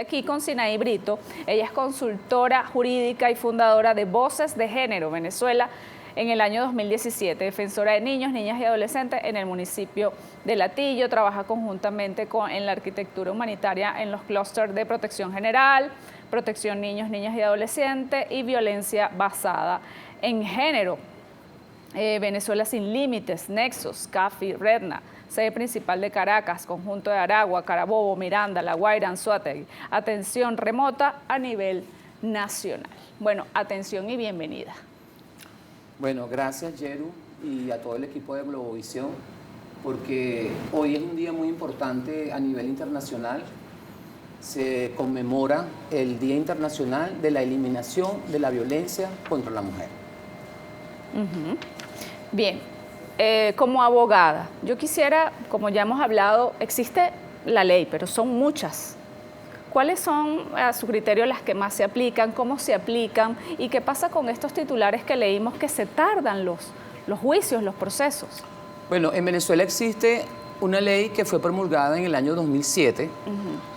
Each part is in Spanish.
aquí con Sinaí Brito. Ella es consultora jurídica y fundadora de Voces de Género Venezuela en el año 2017, defensora de niños, niñas y adolescentes en el municipio de Latillo. Trabaja conjuntamente en la arquitectura humanitaria en los clústeres de protección general, protección niños, niñas y adolescentes y violencia basada en género. Venezuela Sin Límites, Nexos, CAFI, Redna, sede principal de Caracas, conjunto de Aragua, Carabobo, Miranda, La Guaira, Anzoátegui. Atención remota a nivel nacional. Bueno, atención y bienvenida. Bueno, gracias Yeru y a todo el equipo de Globovisión, porque hoy es un día muy importante a nivel internacional. Se conmemora el Día Internacional de la Eliminación de la Violencia contra la Mujer. Bien, como abogada, yo quisiera, como ya hemos hablado, existe la ley, pero son muchas. ¿Cuáles son, a su criterio, las que más se aplican? ¿Cómo se aplican? ¿Y qué pasa con estos titulares que leímos que se tardan los juicios, los procesos? Bueno, en Venezuela existe una ley que fue promulgada en el año 2007,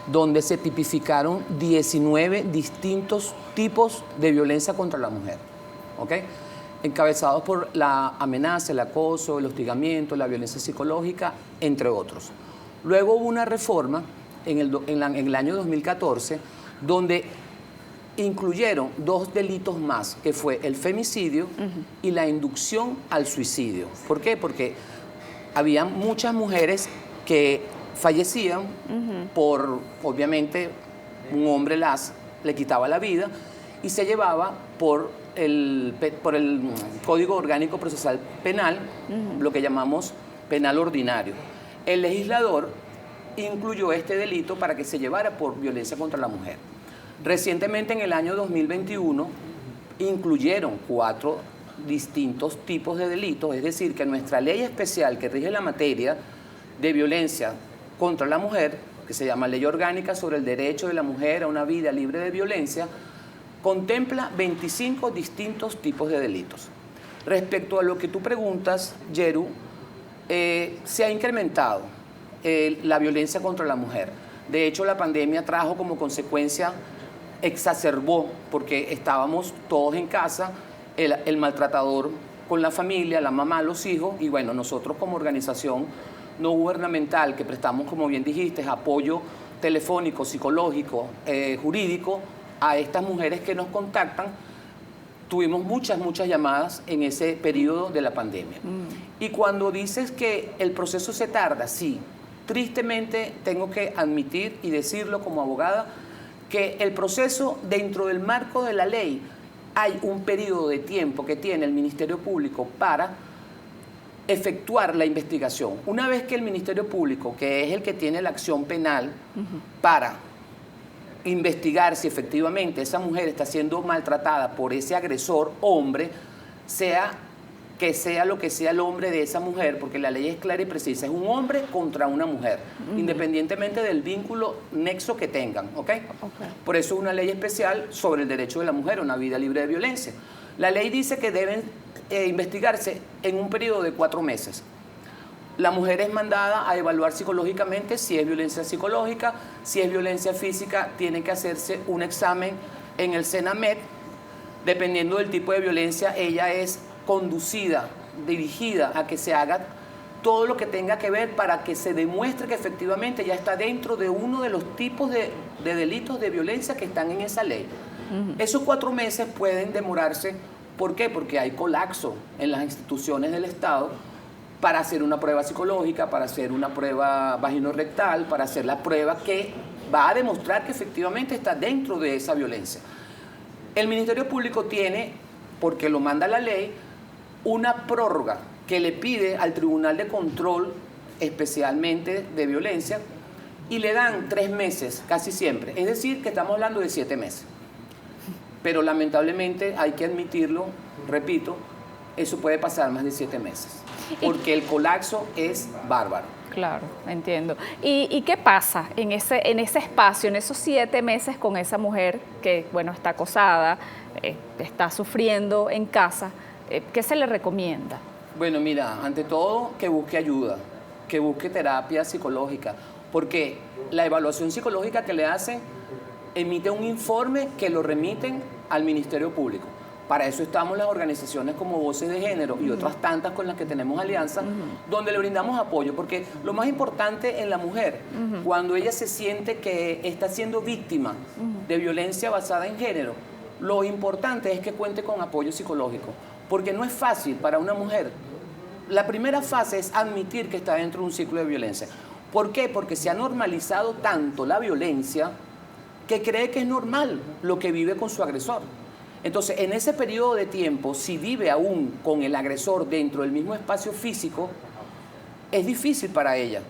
donde se tipificaron 19 distintos tipos de violencia contra la mujer, ¿ok? Encabezados por la amenaza, el acoso, el hostigamiento, la violencia psicológica, entre otros. Luego hubo una reforma en el año 2014, donde incluyeron 2 delitos más, que fue el femicidio y la inducción al suicidio. ¿Por qué? Porque había muchas mujeres que fallecían por, obviamente, un hombre le quitaba la vida y se llevaba por el Código Orgánico Procesal Penal, lo que llamamos penal ordinario. El legislador incluyó este delito para que se llevara por violencia contra la mujer. Recientemente, en el año 2021, incluyeron 4 distintos tipos de delitos, es decir, que nuestra ley especial que rige la materia de violencia contra la mujer, que se llama Ley Orgánica sobre el Derecho de la Mujer a una Vida Libre de Violencia, contempla 25 distintos tipos de delitos. Respecto a lo que tú preguntas, Yeru, se ha incrementado la violencia contra la mujer. De hecho, la pandemia trajo como consecuencia, exacerbó, porque estábamos todos en casa, el maltratador con la familia, la mamá, los hijos, y bueno, nosotros como organización no gubernamental que prestamos, como bien dijiste, apoyo telefónico, psicológico, jurídico a estas mujeres que nos contactan, tuvimos muchas llamadas en ese periodo de la pandemia. Y cuando dices que el proceso se tarda, sí, tristemente tengo que admitir y decirlo como abogada, que el proceso dentro del marco de la ley, hay un periodo de tiempo que tiene el Ministerio Público para efectuar la investigación. Una vez que el Ministerio Público, que es el que tiene la acción penal, para investigar si efectivamente esa mujer está siendo maltratada por ese agresor hombre, sea lo que sea el hombre de esa mujer, porque la ley es clara y precisa, es un hombre contra una mujer, independientemente del vínculo nexo que tengan, ¿ok? Por eso es una ley especial sobre el derecho de la mujer a una vida libre de violencia. La ley dice que deben investigarse en un periodo de 4 meses. La mujer es mandada a evaluar psicológicamente si es violencia psicológica, si es violencia física, tiene que hacerse un examen en el SENAMED. Dependiendo del tipo de violencia, ella es conducida, dirigida a que se haga todo lo que tenga que ver para que se demuestre que efectivamente ya está dentro de uno de los tipos de delitos de violencia que están en esa ley. Esos 4 meses pueden demorarse. ¿Por qué? Porque hay colapso en las instituciones del Estado para hacer una prueba psicológica, para hacer una prueba vaginorrectal, para hacer la prueba que va a demostrar que efectivamente está dentro de esa violencia. El Ministerio Público tiene, porque lo manda la ley, una prórroga que le pide al Tribunal de Control, especialmente de violencia, y le dan 3 meses casi siempre. Es decir, que estamos hablando de 7 meses. Pero lamentablemente hay que admitirlo, repito, eso puede pasar más de 7 meses. Porque el colapso es bárbaro. Claro, entiendo. ¿Y qué pasa en ese espacio, en esos 7 meses con esa mujer que, bueno, está acosada, está sufriendo en casa? ¿Qué se le recomienda? Bueno, mira, ante todo, que busque ayuda, que busque terapia psicológica, porque la evaluación psicológica que le hacen emite un informe que lo remiten al Ministerio Público. Para eso estamos las organizaciones como Voces de Género y otras tantas con las que tenemos alianza, donde le brindamos apoyo, porque lo más importante en la mujer, cuando ella se siente que está siendo víctima de violencia basada en género, lo importante es que cuente con apoyo psicológico, porque no es fácil para una mujer. La primera fase es admitir que está dentro de un ciclo de violencia. ¿Por qué? Porque se ha normalizado tanto la violencia que cree que es normal lo que vive con su agresor. Entonces, en ese periodo de tiempo, si vive aún con el agresor dentro del mismo espacio físico, es difícil para ella.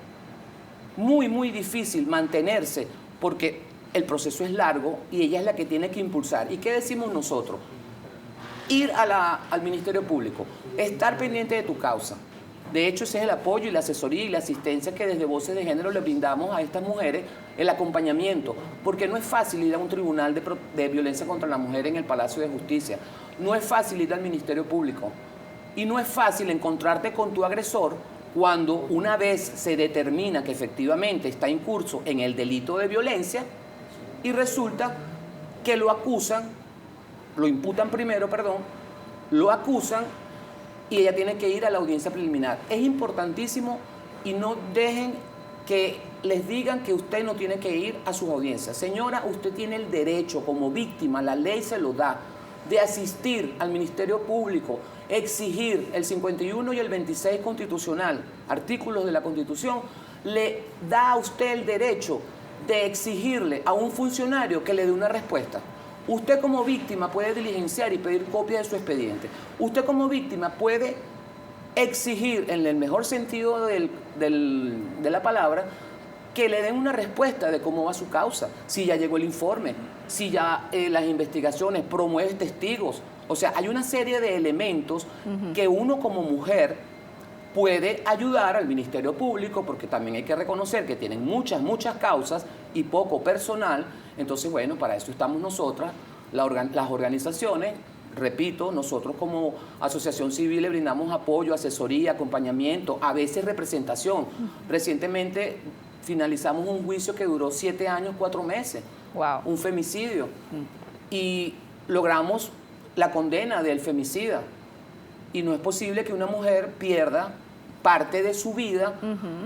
Muy, muy difícil mantenerse, porque el proceso es largo y ella es la que tiene que impulsar. ¿Y qué decimos nosotros? Ir al Ministerio Público, estar pendiente de tu causa. De hecho, ese es el apoyo y la asesoría y la asistencia que desde Voces de Género le brindamos a estas mujeres, el acompañamiento, porque no es fácil ir a un tribunal de violencia contra la mujer en el Palacio de Justicia, no es fácil ir al Ministerio Público y no es fácil encontrarte con tu agresor cuando una vez se determina que efectivamente está incurso en el delito de violencia y resulta que lo acusan, lo imputan primero, perdón, lo acusan y ella tiene que ir a la audiencia preliminar. Es importantísimo y no dejen que les digan que usted no tiene que ir a sus audiencias. Señora, usted tiene el derecho como víctima, la ley se lo da, de asistir al Ministerio Público, exigir el 51 y el 26 constitucional, artículos de la Constitución, le da a usted el derecho de exigirle a un funcionario que le dé una respuesta. Usted como víctima puede diligenciar y pedir copia de su expediente. Usted como víctima puede exigir, en el mejor sentido de la palabra, que le den una respuesta de cómo va su causa, si ya llegó el informe, si ya las investigaciones, promueve testigos. O sea, hay una serie de elementos que uno como mujer puede ayudar al Ministerio Público, porque también hay que reconocer que tienen muchas causas y poco personal. Entonces, bueno, para eso estamos nosotras, las organizaciones. Repito, nosotros como asociación civil le brindamos apoyo, asesoría, acompañamiento, a veces representación. Recientemente finalizamos un juicio que duró 7 años, 4 meses, un femicidio, y logramos la condena del femicida. Y no es posible que una mujer pierda parte de su vida,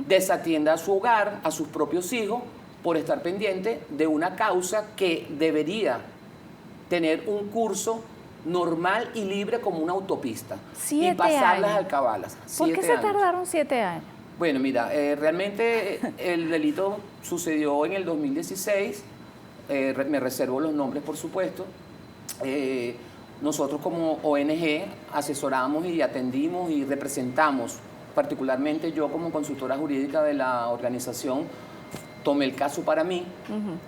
desatienda a su hogar, a sus propios hijos, por estar pendiente de una causa que debería tener un curso normal y libre como una autopista. 7 y pasar las años. alcabalas. ¿Por qué se tardaron 7 años? Bueno, mira, realmente el delito sucedió en el 2016, me reservo los nombres por supuesto. Nosotros como ONG asesoramos y atendimos y representamos, particularmente yo como consultora jurídica de la organización, tomé el caso para mí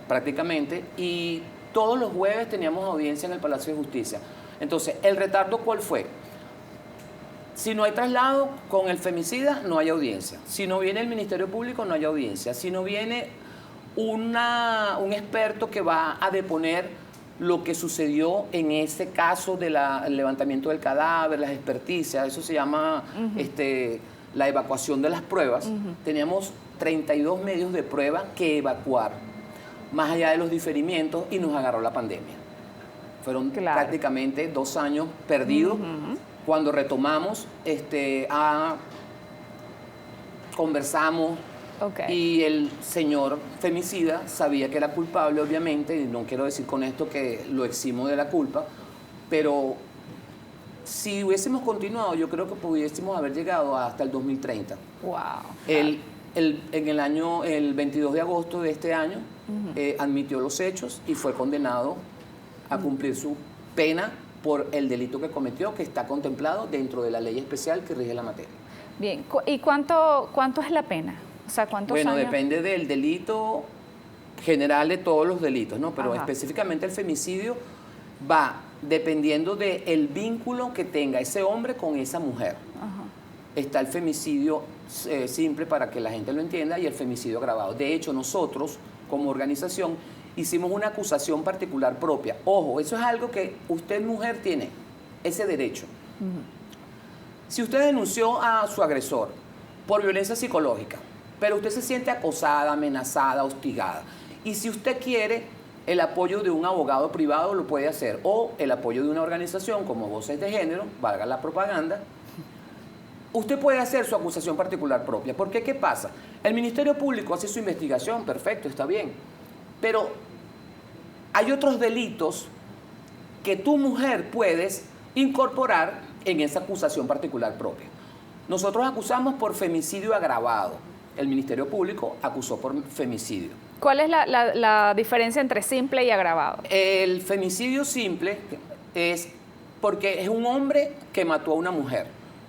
prácticamente, y todos los jueves teníamos audiencia en el Palacio de Justicia. Entonces, ¿el retardo cuál fue? Si no hay traslado con el femicida, no hay audiencia. Si no viene el Ministerio Público, no hay audiencia. Si no viene un experto que va a deponer lo que sucedió en ese caso del levantamiento del cadáver, las experticias, eso se llama la evacuación de las pruebas. Teníamos 32 medios de prueba que evacuar, más allá de los diferimientos, y nos agarró la pandemia. Fueron prácticamente 2 años perdidos. Cuando retomamos, conversamos, y el señor femicida sabía que era culpable, obviamente, y no quiero decir con esto que lo eximo de la culpa, pero si hubiésemos continuado, yo creo que pudiésemos haber llegado hasta el 2030. Wow. En el 22 de agosto de este año, admitió los hechos y fue condenado a cumplir su pena por el delito que cometió, que está contemplado dentro de la ley especial que rige la materia. Bien, ¿y cuánto es la pena? O sea, ¿cuántos años? Bueno, depende del delito general de todos los delitos, ¿no? Pero específicamente el femicidio va dependiendo del vínculo que tenga ese hombre con esa mujer. Está el femicidio simple, para que la gente lo entienda, y el femicidio agravado. De hecho, nosotros, como organización, hicimos una acusación particular propia. Ojo, eso es algo que usted, mujer, tiene ese derecho. Si usted denunció a su agresor por violencia psicológica, pero usted se siente acosada, amenazada, hostigada, y si usted quiere el apoyo de un abogado privado lo puede hacer, o el apoyo de una organización como Voces de Género, valga la propaganda. Usted puede hacer su acusación particular propia. Porque, ¿qué pasa? El Ministerio Público hace su investigación, perfecto, está bien. Pero hay otros delitos que tu mujer puedes incorporar en esa acusación particular propia. Nosotros acusamos por femicidio agravado. El Ministerio Público acusó por femicidio. ¿Cuál es la diferencia entre simple y agravado? El femicidio simple es porque es un hombre que mató a una mujer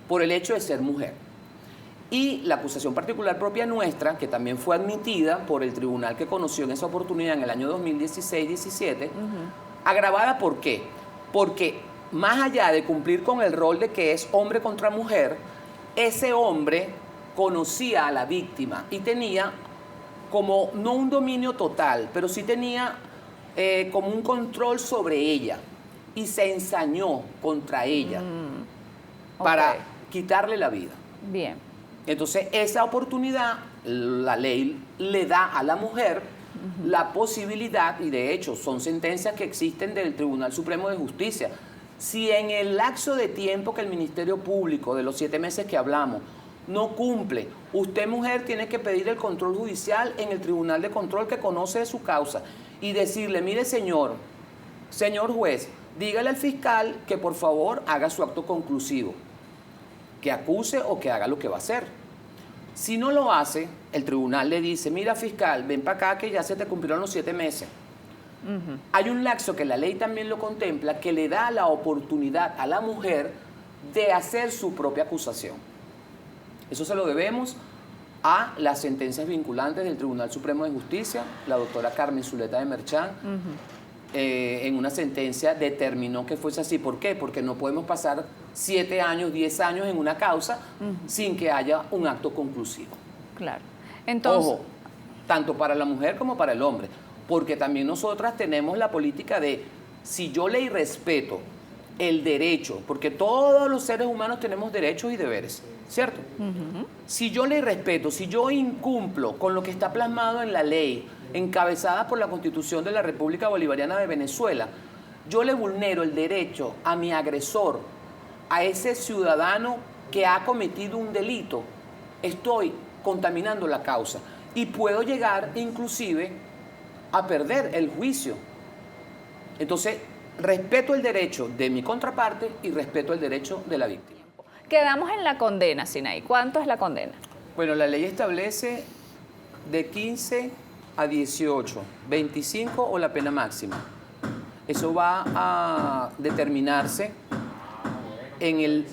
por el hecho de ser mujer. Y la acusación particular propia nuestra, que también fue admitida por el tribunal que conoció en esa oportunidad en el año 2016-17, agravada ¿por qué? Porque más allá de cumplir con el rol de que es hombre contra mujer, ese hombre conocía a la víctima y tenía como, no un dominio total, pero sí tenía como un control sobre ella y se ensañó contra ella para quitarle la vida. Bien. Entonces, esa oportunidad, la ley le da a la mujer la posibilidad, y de hecho son sentencias que existen del Tribunal Supremo de Justicia. Si en el lapso de tiempo que el Ministerio Público, de los 7 meses que hablamos, no cumple, usted, mujer, tiene que pedir el control judicial en el Tribunal de Control que conoce de su causa y decirle, mire, señor juez, dígale al fiscal que por favor haga su acto conclusivo, que acuse o que haga lo que va a hacer. Si no lo hace, el tribunal le dice, mira, fiscal, ven para acá que ya se te cumplieron los 7 meses. Hay un lapso que la ley también lo contempla, que le da la oportunidad a la mujer de hacer su propia acusación. Eso se lo debemos a las sentencias vinculantes del Tribunal Supremo de Justicia. La doctora Carmen Zuleta de Merchán, en una sentencia, determinó que fuese así. ¿Por qué? Porque no podemos pasar 7 años, 10 años en una causa sin que haya un acto conclusivo. Claro. Entonces, ojo, tanto para la mujer como para el hombre, porque también nosotras tenemos la política de, si yo le irrespeto el derecho, porque todos los seres humanos tenemos derechos y deberes, ¿cierto? Si yo le irrespeto, si yo incumplo con lo que está plasmado en la ley, encabezada por la Constitución de la República Bolivariana de Venezuela, yo le vulnero el derecho a mi agresor, a ese ciudadano que ha cometido un delito, estoy contaminando la causa y puedo llegar inclusive a perder el juicio. Entonces, respeto el derecho de mi contraparte y respeto el derecho de la víctima. Quedamos en la condena, Sinaí. ¿Cuánto es la condena? Bueno, la ley establece de 15 a 18, 25 o la pena máxima. Eso va a determinarse en el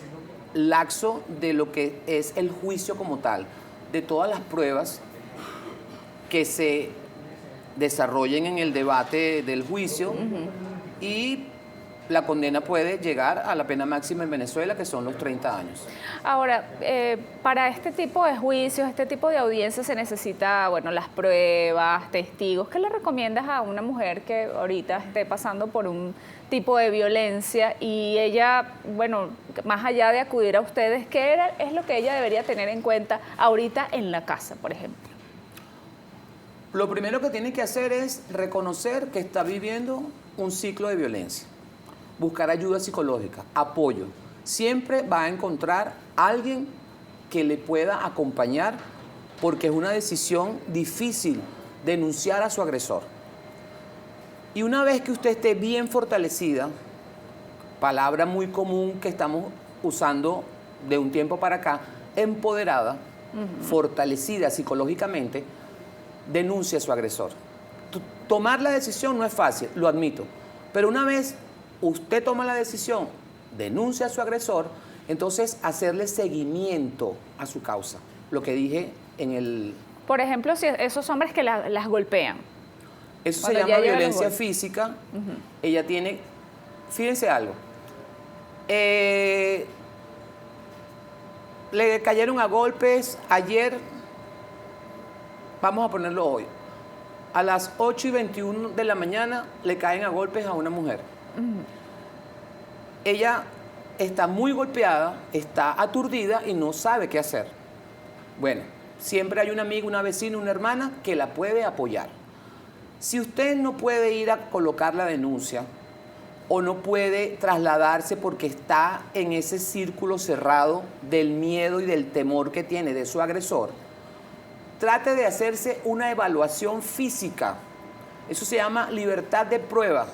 lapso de lo que es el juicio como tal, de todas las pruebas que se desarrollen en el debate del juicio, y la condena puede llegar a la pena máxima en Venezuela, que son los 30 años. Ahora, para este tipo de juicios, este tipo de audiencias se necesita, bueno, las pruebas, testigos. ¿Qué le recomiendas a una mujer que ahorita esté pasando por un tipo de violencia y ella, bueno, más allá de acudir a ustedes, qué es lo que ella debería tener en cuenta ahorita en la casa, por ejemplo? Lo primero que tiene que hacer es reconocer que está viviendo un ciclo de violencia. Buscar ayuda psicológica, apoyo. Siempre va a encontrar alguien que le pueda acompañar, porque es una decisión difícil denunciar a su agresor. Y una vez que usted esté bien fortalecida, palabra muy común que estamos usando de un tiempo para acá, empoderada, fortalecida psicológicamente, denuncia a su agresor. Tomar la decisión no es fácil, lo admito, pero una vez usted toma la decisión, denuncia a su agresor, entonces hacerle seguimiento a su causa. Lo que dije en el... Por ejemplo, si esos hombres que las golpean. Eso se llama violencia física. Ella tiene... Fíjense algo. Le cayeron a golpes ayer, vamos a ponerlo hoy. A las 8:21 de la mañana le caen a golpes a una mujer. Ella está muy golpeada, está aturdida y no sabe qué hacer. Bueno, siempre hay un amigo, una vecina, una hermana que la puede apoyar. Si usted no puede ir a colocar la denuncia o no puede trasladarse porque está en ese círculo cerrado del miedo y del temor que tiene de su agresor, trate de hacerse una evaluación física. Eso se llama libertad de prueba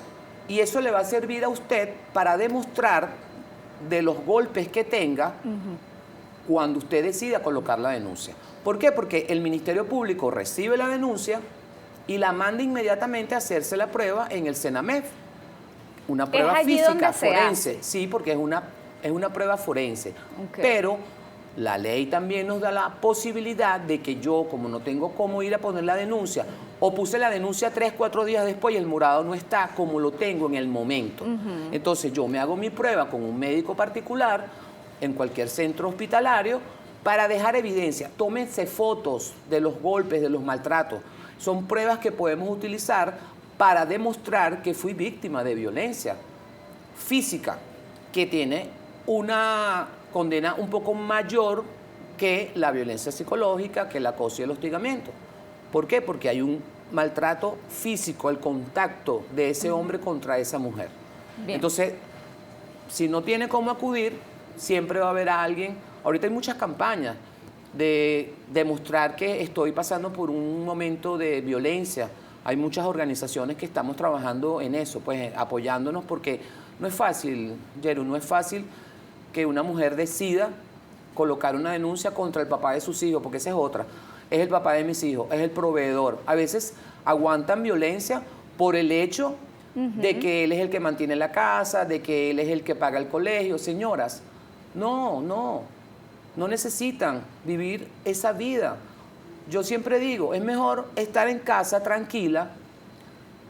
y eso le va a servir a usted para demostrar de los golpes que tenga cuando usted decida colocar la denuncia. ¿Por qué? Porque el Ministerio Público recibe la denuncia y la manda inmediatamente a hacerse la prueba en el CENAMEF. Una prueba física, forense. Sí, porque es una prueba forense. Okay. Pero la ley también nos da la posibilidad de que yo, como no tengo cómo ir a poner la denuncia, o puse la denuncia 3, 4 días después y el morado no está como lo tengo en el momento. Entonces yo me hago mi prueba con un médico particular en cualquier centro hospitalario para dejar evidencia. Tómense fotos de los golpes, de los maltratos. Son pruebas que podemos utilizar para demostrar que fui víctima de violencia física, que tiene una condena un poco mayor que la violencia psicológica, que el acoso y el hostigamiento. ¿Por qué? Porque hay un maltrato físico, el contacto de ese hombre contra esa mujer. Bien. Entonces, si no tiene cómo acudir, siempre va a haber alguien. Ahorita hay muchas campañas de demostrar que estoy pasando por un momento de violencia. Hay muchas organizaciones que estamos trabajando en eso, pues apoyándonos, porque no es fácil, Yeru, no es fácil que una mujer decida colocar una denuncia contra el papá de sus hijos, porque esa es otra. Es el papá de mis hijos, es el proveedor. A veces aguantan violencia por el hecho de que él es el que mantiene la casa, de que él es el que paga el colegio. Señoras, no necesitan vivir esa vida. Yo siempre digo, es mejor estar en casa tranquila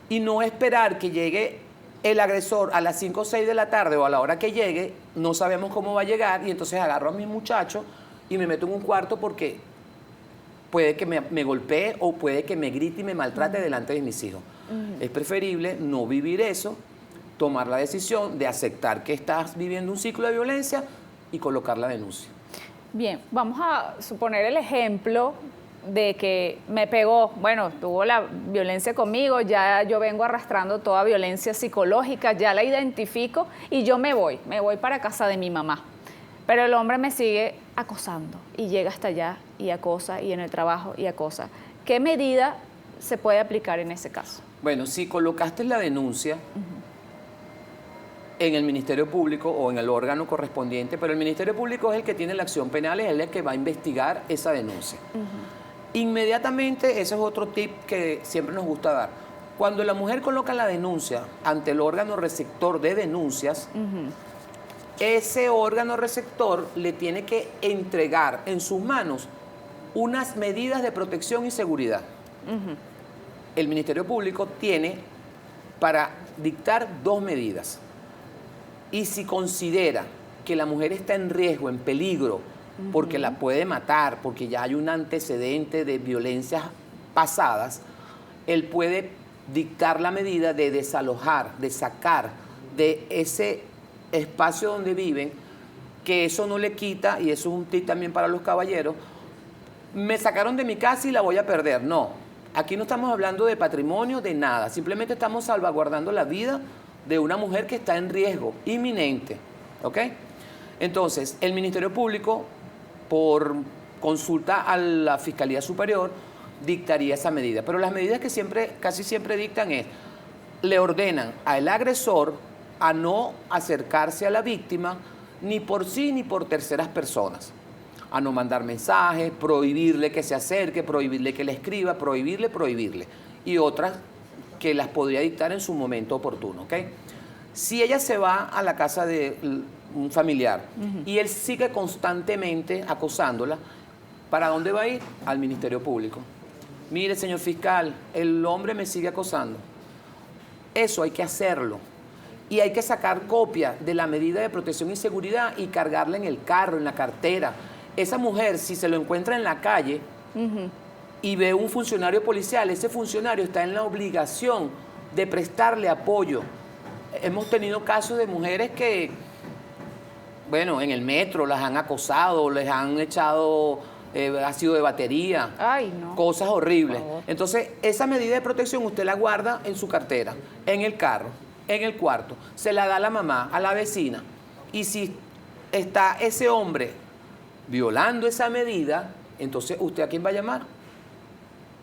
y no esperar que llegue el agresor a las 5 o 6 de la tarde o a la hora que llegue, no sabemos cómo va a llegar y entonces agarro a mi muchacho y me meto en un cuarto porque puede que me golpee o puede que me grite y me maltrate delante de mis hijos. Es preferible no vivir eso, tomar la decisión de aceptar que estás viviendo un ciclo de violencia y colocar la denuncia. Bien, vamos a suponer el ejemplo de que me pegó, bueno, tuvo la violencia conmigo, ya yo vengo arrastrando toda violencia psicológica, ya la identifico y yo me voy para casa de mi mamá. Pero el hombre me sigue acosando y llega hasta allá y acosa y en el trabajo y acosa. ¿Qué medida se puede aplicar en ese caso? Bueno, si colocaste la denuncia en el Ministerio Público o en el órgano correspondiente, pero el Ministerio Público es el que tiene la acción penal, es el que va a investigar esa denuncia. Inmediatamente, ese es otro tip que siempre nos gusta dar. Cuando la mujer coloca la denuncia ante el órgano receptor de denuncias, ese órgano receptor le tiene que entregar en sus manos unas medidas de protección y seguridad. El Ministerio Público tiene para dictar 2 medidas. Y si considera que la mujer está en riesgo, en peligro, porque la puede matar, porque ya hay un antecedente de violencias pasadas, él puede dictar la medida de desalojar, de sacar de ese espacio donde viven, que eso no le quita, y eso es un tip también para los caballeros, me sacaron de mi casa y la voy a perder. No, aquí no estamos hablando de patrimonio, de nada, simplemente estamos salvaguardando la vida de una mujer que está en riesgo inminente, ¿ok? Entonces, el Ministerio Público, por consulta a la Fiscalía Superior, dictaría esa medida. Pero las medidas que casi siempre dictan le ordenan al agresor a no acercarse a la víctima ni por sí ni por terceras personas, a no mandar mensajes, prohibirle que se acerque, prohibirle que le escriba, prohibirle, y otras que las podría dictar en su momento oportuno, ¿ok? Si ella se va a la casa de un familiar y él sigue constantemente acosándola, ¿para dónde va a ir? Al Ministerio Público. Mire, señor fiscal, el hombre me sigue acosando. Eso hay que hacerlo. Y hay que sacar copia de la medida de protección y seguridad y cargarla en el carro, en la cartera. Esa mujer, si se lo encuentra en la calle y ve un funcionario policial, ese funcionario está en la obligación de prestarle apoyo. Hemos tenido casos de mujeres que, bueno, en el metro las han acosado, les han echado ácido de batería, Ay, no. cosas horribles. Por favor. Entonces, esa medida de protección usted la guarda en su cartera, en el carro, en el cuarto, se la da a la mamá, a la vecina. Y si está ese hombre violando esa medida, entonces, ¿usted a quién va a llamar?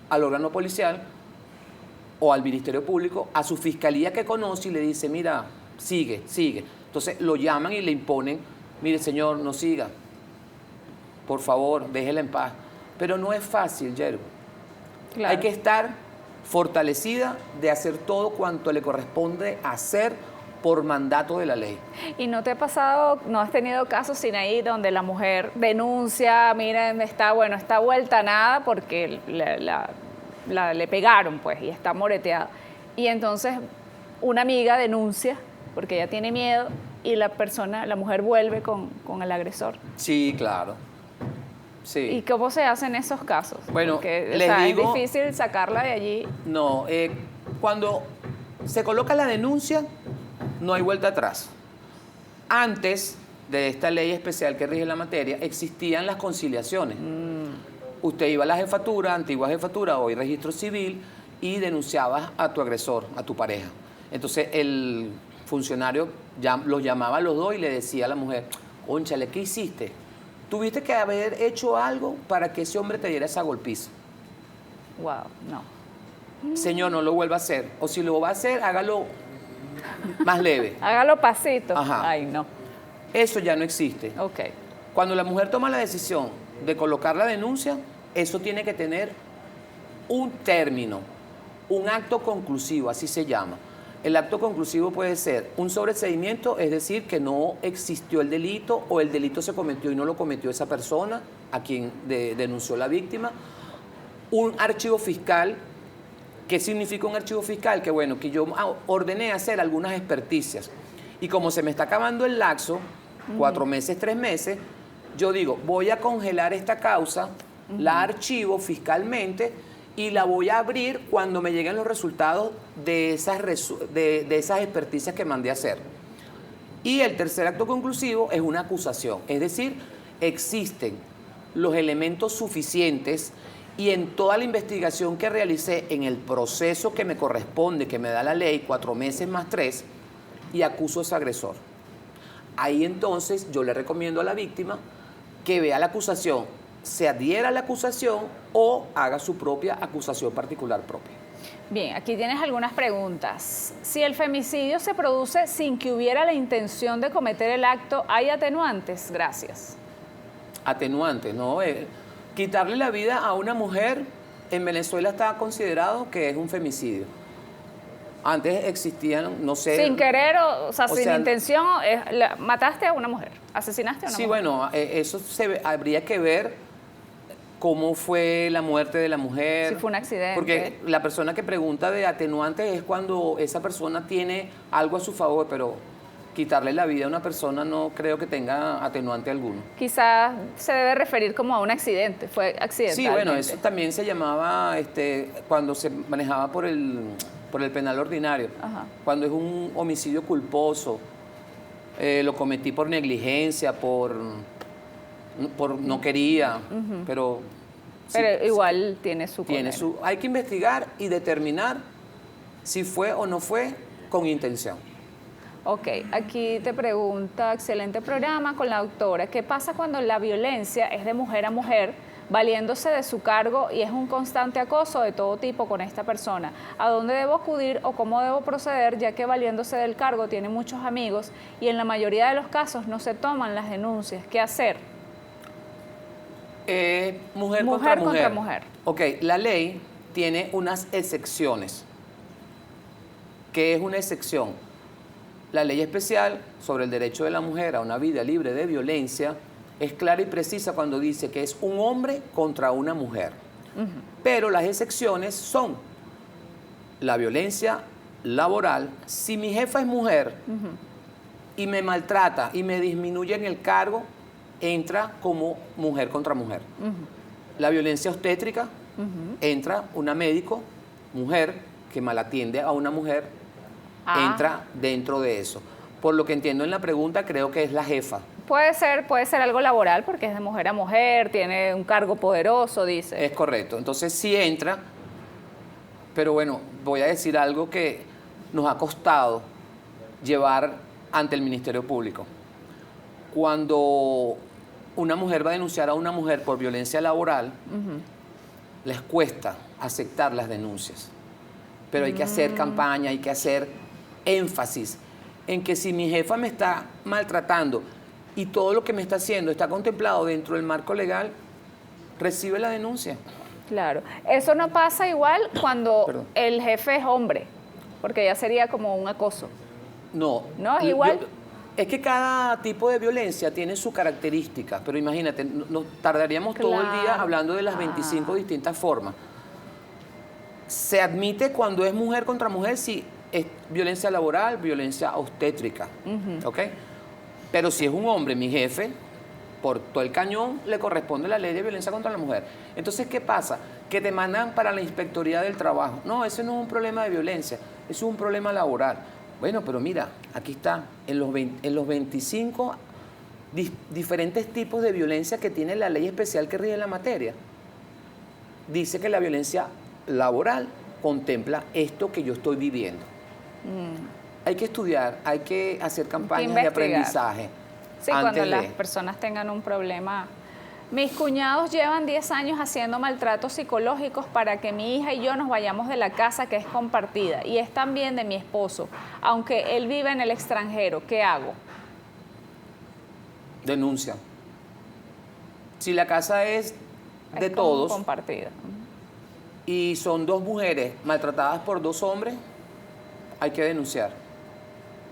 Al órgano policial o al Ministerio Público, a su fiscalía que conoce y le dice, mira, sigue, sigue. Entonces lo llaman y le imponen, mire señor, no siga, por favor, déjela en paz. Pero no es fácil, Yergo. Claro. Hay que estar fortalecida de hacer todo cuanto le corresponde hacer por mandato de la ley. ¿Y no te ha pasado, no has tenido casos sin ahí donde la mujer denuncia, miren, está vuelta a nada porque le pegaron, pues, y está moreteada? Y entonces una amiga denuncia porque ella tiene miedo y la mujer vuelve con el agresor. Sí, claro. Sí. ¿Y cómo se hacen esos casos? Bueno, porque, les digo, es difícil sacarla de allí. No, cuando se coloca la denuncia, no hay vuelta atrás. Antes de esta ley especial que rige la materia, existían las conciliaciones. Usted iba a la jefatura, antigua jefatura, hoy registro civil, y denunciabas a tu agresor, a tu pareja. Entonces el funcionario los llamaba a los dos y le decía a la mujer, cónchale, ¿qué hiciste? Tuviste que haber hecho algo para que ese hombre te diera esa golpiza. Wow, no. Señor, no lo vuelva a hacer. O si lo va a hacer, hágalo más leve. Hágalo pasito. Ajá. Ay, no. Eso ya no existe. Ok. Cuando la mujer toma la decisión de colocar la denuncia, eso tiene que tener un término, un acto conclusivo, así se llama. El acto conclusivo puede ser un sobreseimiento, es decir, que no existió el delito o el delito se cometió y no lo cometió esa persona a quien denunció la víctima. Un archivo fiscal. ¿Qué significa un archivo fiscal? Que bueno, que yo ordené hacer algunas experticias y como se me está acabando el lapso, 4 meses, 3 meses, yo digo, voy a congelar esta causa, la archivo fiscalmente y la voy a abrir cuando me lleguen los resultados de esas experticias que mandé a hacer. Y el tercer acto conclusivo es una acusación, es decir, existen los elementos suficientes y en toda la investigación que realicé en el proceso que me corresponde, que me da la ley, 4 meses más 3, y acuso a ese agresor. Ahí entonces yo le recomiendo a la víctima que vea la acusación, se adhiera a la acusación o haga su propia acusación particular propia. Bien, aquí tienes algunas preguntas. Si el femicidio se produce sin que hubiera la intención de cometer el acto, ¿hay atenuantes? Gracias. Atenuantes, ¿no? Quitarle la vida a una mujer en Venezuela está considerado que es un femicidio. Antes existían, no sé... Sin querer, o sea, sin intención, mataste a una mujer, asesinaste a una mujer. Sí, bueno, eso habría que ver cómo fue la muerte de la mujer. Si fue un accidente. Porque la persona que pregunta de atenuantes es cuando esa persona tiene algo a su favor, pero quitarle la vida a una persona no creo que tenga atenuante alguno. Quizás se debe referir como a un accidente, fue accidental. Sí, bueno, eso también se llamaba cuando se manejaba por el penal ordinario. Ajá. Cuando es un homicidio culposo, lo cometí por negligencia, por no quería, pero... Pero sí, igual tiene su condena. hay que investigar y determinar si fue o no fue con intención. Ok, aquí te pregunta, excelente programa con la doctora, ¿qué pasa cuando la violencia es de mujer a mujer, valiéndose de su cargo y es un constante acoso de todo tipo con esta persona? ¿A dónde debo acudir o cómo debo proceder, ya que valiéndose del cargo tiene muchos amigos y en la mayoría de los casos no se toman las denuncias? ¿Qué hacer? Mujer contra mujer. Ok, la ley tiene unas excepciones. ¿Qué es una excepción? La ley especial sobre el derecho de la mujer a una vida libre de violencia es clara y precisa cuando dice que es un hombre contra una mujer. Pero las excepciones son la violencia laboral. Si mi jefa es mujer y me maltrata y me disminuye en el cargo, entra como mujer contra mujer. La violencia obstétrica, entra una médico, mujer, que malatiende a una mujer, entra dentro de eso. Por lo que entiendo en la pregunta, creo que es la jefa. Puede ser algo laboral porque es de mujer a mujer, tiene un cargo poderoso, dice. Es correcto. Entonces sí entra, pero bueno, voy a decir algo que nos ha costado llevar ante el Ministerio Público. Cuando una mujer va a denunciar a una mujer por violencia laboral, les cuesta aceptar las denuncias. Pero hay que hacer campaña, hay que hacer énfasis en que si mi jefa me está maltratando y todo lo que me está haciendo está contemplado dentro del marco legal, recibe la denuncia. Claro. Eso no pasa igual cuando Perdón. el jefe es hombre, porque ya sería como un acoso. No. ¿No? ¿Igual? Es que cada tipo de violencia tiene su característica, pero imagínate, nos tardaríamos todo el día Claro. hablando de las 25 distintas formas. Se admite cuando es mujer contra mujer si es violencia laboral, violencia obstétrica, ¿ok? Pero si es un hombre, mi jefe, por todo el cañón le corresponde la ley de violencia contra la mujer. Entonces, ¿qué pasa? Que te mandan para la Inspectoría del Trabajo. No, ese no es un problema de violencia, eso es un problema laboral. Bueno, pero mira, aquí está, en los 25 diferentes tipos de violencia que tiene la ley especial que rige la materia. Dice que la violencia laboral contempla esto que yo estoy viviendo. Hay que estudiar, hay que hacer campañas de aprendizaje. Sí, cuando las personas tengan un problema. Mis cuñados llevan 10 años haciendo maltratos psicológicos para que mi hija y yo nos vayamos de la casa que es compartida y es también de mi esposo, aunque él vive en el extranjero. ¿Qué hago? Denuncia. Si la casa es de como todos compartida. y son dos mujeres maltratadas por dos hombres, hay que denunciar.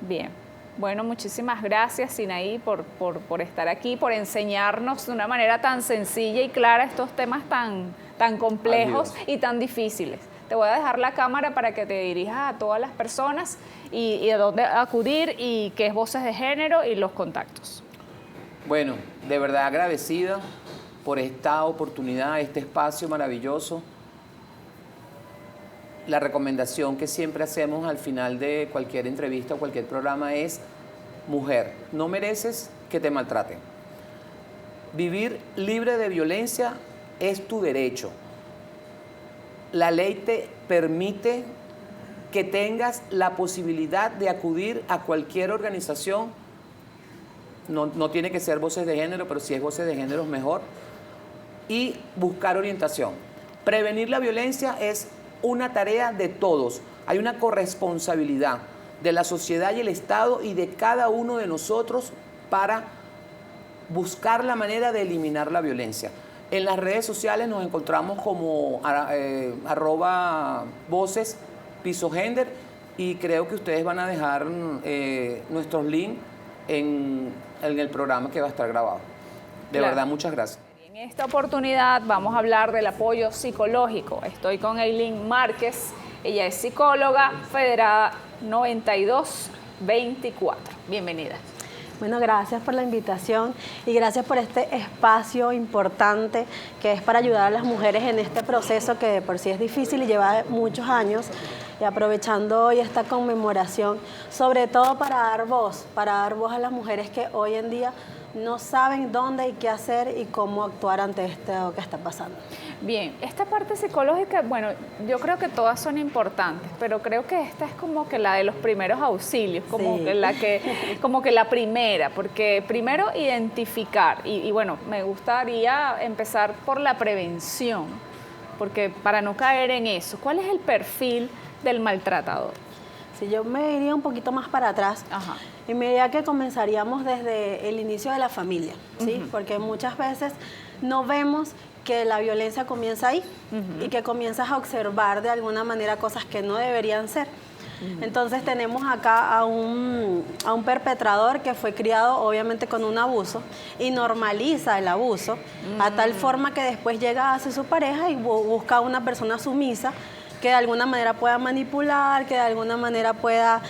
Bien. Bueno, muchísimas gracias, Sinaí, por estar aquí, por enseñarnos de una manera tan sencilla y clara estos temas tan complejos y tan difíciles. Te voy a dejar la cámara para que te dirijas a todas las personas y a dónde acudir y qué es Voces de Género y los contactos. Bueno, de verdad agradecida por esta oportunidad, este espacio maravilloso. La recomendación que siempre hacemos al final de cualquier entrevista o cualquier programa es: mujer, no mereces que te maltraten. Vivir libre de violencia es tu derecho. La ley te permite que tengas la posibilidad de acudir a cualquier organización. No tiene que ser Voces de Género, pero si es Voces de Género es mejor. Y buscar orientación. Prevenir la violencia es una tarea de todos. Hay una corresponsabilidad de la sociedad y el Estado y de cada uno de nosotros para buscar la manera de eliminar la violencia. En las redes sociales nos encontramos como @voces_gender y creo que ustedes van a dejar nuestros links en el programa que va a estar grabado. De verdad, muchas gracias. En esta oportunidad vamos a hablar del apoyo psicológico. Estoy con Eileen Márquez, ella es psicóloga federada 9224. Bienvenida. Bueno, gracias por la invitación y gracias por este espacio importante que es para ayudar a las mujeres en este proceso que de por sí es difícil y lleva muchos años. Y aprovechando hoy esta conmemoración, sobre todo para dar voz a las mujeres que hoy en día no saben dónde y qué hacer y cómo actuar ante esto que está pasando. Bien, esta parte psicológica, bueno, yo creo que todas son importantes, pero creo que esta es como que la de los primeros auxilios, como Sí. que la primera, porque primero identificar, y bueno, me gustaría empezar por la prevención, porque para no caer en eso, ¿cuál es el perfil del maltratador? Si yo me iría un poquito más para atrás, Ajá. y me diría que comenzaríamos desde el inicio de la familia, ¿sí? Porque muchas veces no vemos que la violencia comienza ahí y que comienzas a observar de alguna manera cosas que no deberían ser. Entonces tenemos acá a un perpetrador que fue criado obviamente con un abuso y normaliza el abuso a tal forma que después llega hacia su pareja y busca a una persona sumisa que de alguna manera pueda manipular, que de alguna manera pueda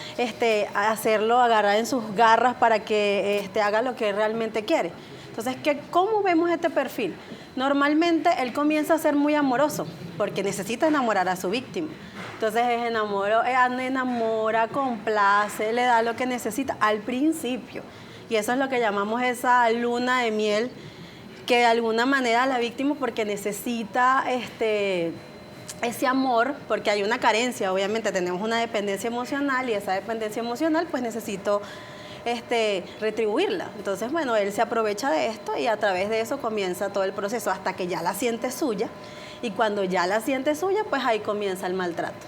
hacerlo, agarrar en sus garras para que haga lo que realmente quiere. Entonces, ¿cómo vemos este perfil? Normalmente él comienza a ser muy amoroso porque necesita enamorar a su víctima. Entonces enamora, complace, le da lo que necesita al principio. Y eso es lo que llamamos esa luna de miel, que de alguna manera la víctima, porque necesita ese amor, porque hay una carencia, obviamente tenemos una dependencia emocional y esa dependencia emocional pues necesito retribuirla. Entonces, bueno, él se aprovecha de esto y a través de eso comienza todo el proceso hasta que ya la siente suya, y cuando ya la siente suya, pues ahí comienza el maltrato.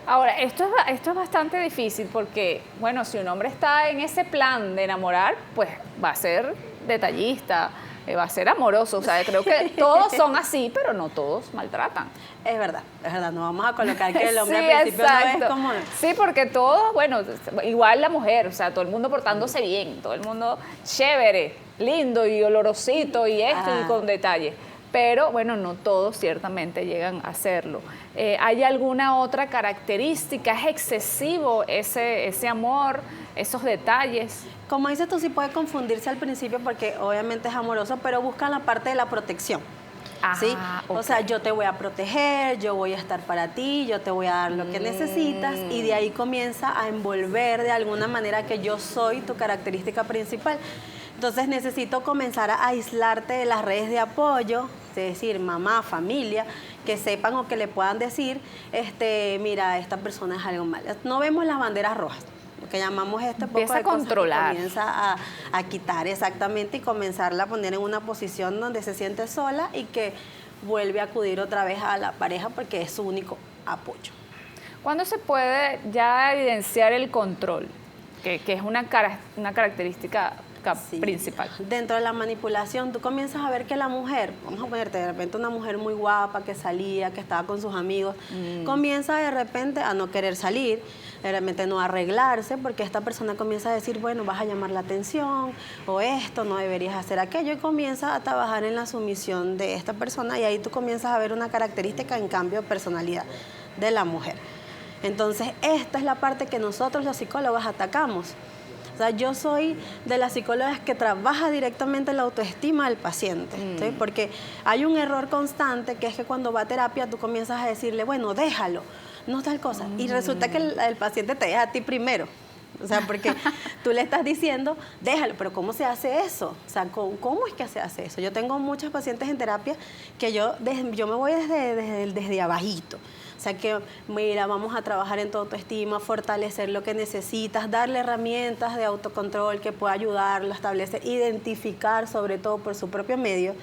Ahora, esto es bastante difícil porque, bueno, si un hombre está en ese plan de enamorar, pues va a ser detallista, va a ser amoroso. O sea, creo que todos son así, pero no todos maltratan. Es verdad, no vamos a colocar que el hombre Sí, al principio exacto. no es como... Sí, porque todos, bueno, igual la mujer, o sea, todo el mundo portándose bien, todo el mundo chévere, lindo y olorosito y esto y con detalle. Pero bueno, no todos ciertamente llegan a hacerlo. ¿Hay alguna otra característica? ¿Es excesivo ese amor, esos detalles? Como dices tú, sí puede confundirse al principio porque obviamente es amoroso, pero busca la parte de la protección. ¿Sí? Okay. O sea, yo te voy a proteger, yo voy a estar para ti, yo te voy a dar lo que necesitas, y de ahí comienza a envolver de alguna manera que yo soy tu característica principal. Entonces necesito comenzar a aislarte de las redes de apoyo, es decir, mamá, familia, que sepan o que le puedan decir, mira, esta persona es algo malo. No vemos las banderas rojas, lo que llamamos poco Empieza de a controlar. comienza a quitar exactamente y comenzarla a poner en una posición donde se siente sola y que vuelve a acudir otra vez a la pareja porque es su único apoyo. ¿Cuándo se puede ya evidenciar el control? Que es una característica principal. Dentro de la manipulación, tú comienzas a ver que la mujer, vamos a ponerte de repente una mujer muy guapa que salía, que estaba con sus amigos, comienza de repente a no querer salir, de repente no arreglarse, porque esta persona comienza a decir, bueno, vas a llamar la atención, o esto, no deberías hacer aquello, y comienza a trabajar en la sumisión de esta persona, y ahí tú comienzas a ver una característica en cambio de personalidad de la mujer. Entonces, esta es la parte que nosotros los psicólogos atacamos. O sea, yo soy de las psicólogas que trabaja directamente la autoestima del paciente, ¿sí? Porque hay un error constante que es que cuando va a terapia tú comienzas a decirle, bueno, déjalo, no tal cosa, y resulta que el paciente te deja a ti primero. O sea, porque tú le estás diciendo, déjalo, pero ¿cómo se hace eso? O sea, ¿cómo es que se hace eso? Yo tengo muchos pacientes en terapia que yo me voy desde abajito. O sea, que mira, vamos a trabajar en tu autoestima, fortalecer lo que necesitas, darle herramientas de autocontrol que pueda ayudarlo a establecer, identificar sobre todo por su propio medio,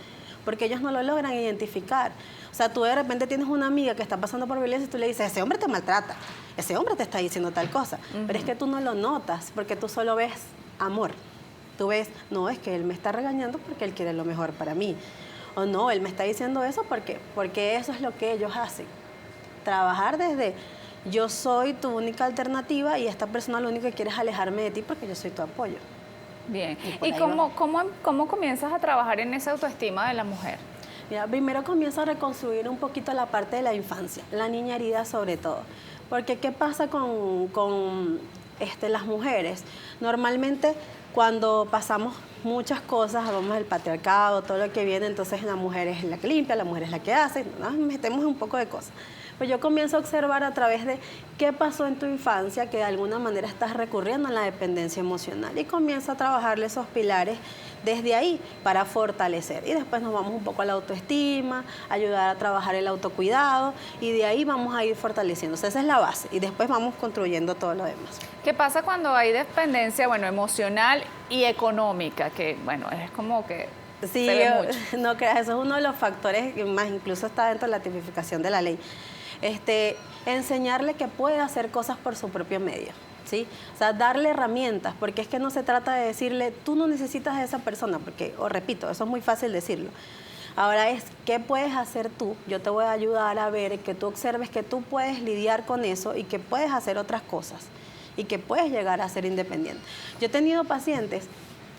porque ellos no lo logran identificar. O sea, tú de repente tienes una amiga que está pasando por violencia y tú le dices, ese hombre te maltrata, ese hombre te está diciendo tal cosa, pero es que tú no lo notas porque tú solo ves amor. Tú ves, no, es que él me está regañando porque él quiere lo mejor para mí. O no, él me está diciendo eso porque eso es lo que ellos hacen. Trabajar desde yo soy tu única alternativa y esta persona lo único que quiere es alejarme de ti porque yo soy tu apoyo. Bien. ¿Y cómo comienzas a trabajar en esa autoestima de la mujer? Mira, primero comienzo a reconstruir un poquito la parte de la infancia, la niña herida sobre todo. Porque ¿qué pasa con las mujeres? Normalmente cuando pasamos muchas cosas, vamos al patriarcado, todo lo que viene, entonces la mujer es la que limpia, la mujer es la que hace, nos metemos en un poco de cosas. Pues yo comienzo a observar a través de qué pasó en tu infancia, que de alguna manera estás recurriendo en la dependencia emocional, y comienzo a trabajarle esos pilares desde ahí para fortalecer. Y después nos vamos un poco a la autoestima, ayudar a trabajar el autocuidado, y de ahí vamos a ir fortaleciendo. O sea, esa es la base, y después vamos construyendo todo lo demás. ¿Qué pasa cuando hay dependencia, emocional y económica? Que, es como que sí, se ve mucho. No creas, eso es uno de los factores que más incluso está dentro de la tipificación de la ley. Enseñarle que puede hacer cosas por su propio medio, ¿sí? O sea, darle herramientas, porque es que no se trata de decirle, tú no necesitas a esa persona, porque, repito, eso es muy fácil decirlo. Ahora es, ¿qué puedes hacer tú? Yo te voy a ayudar a ver, que tú observes que tú puedes lidiar con eso y que puedes hacer otras cosas y que puedes llegar a ser independiente. Yo he tenido pacientes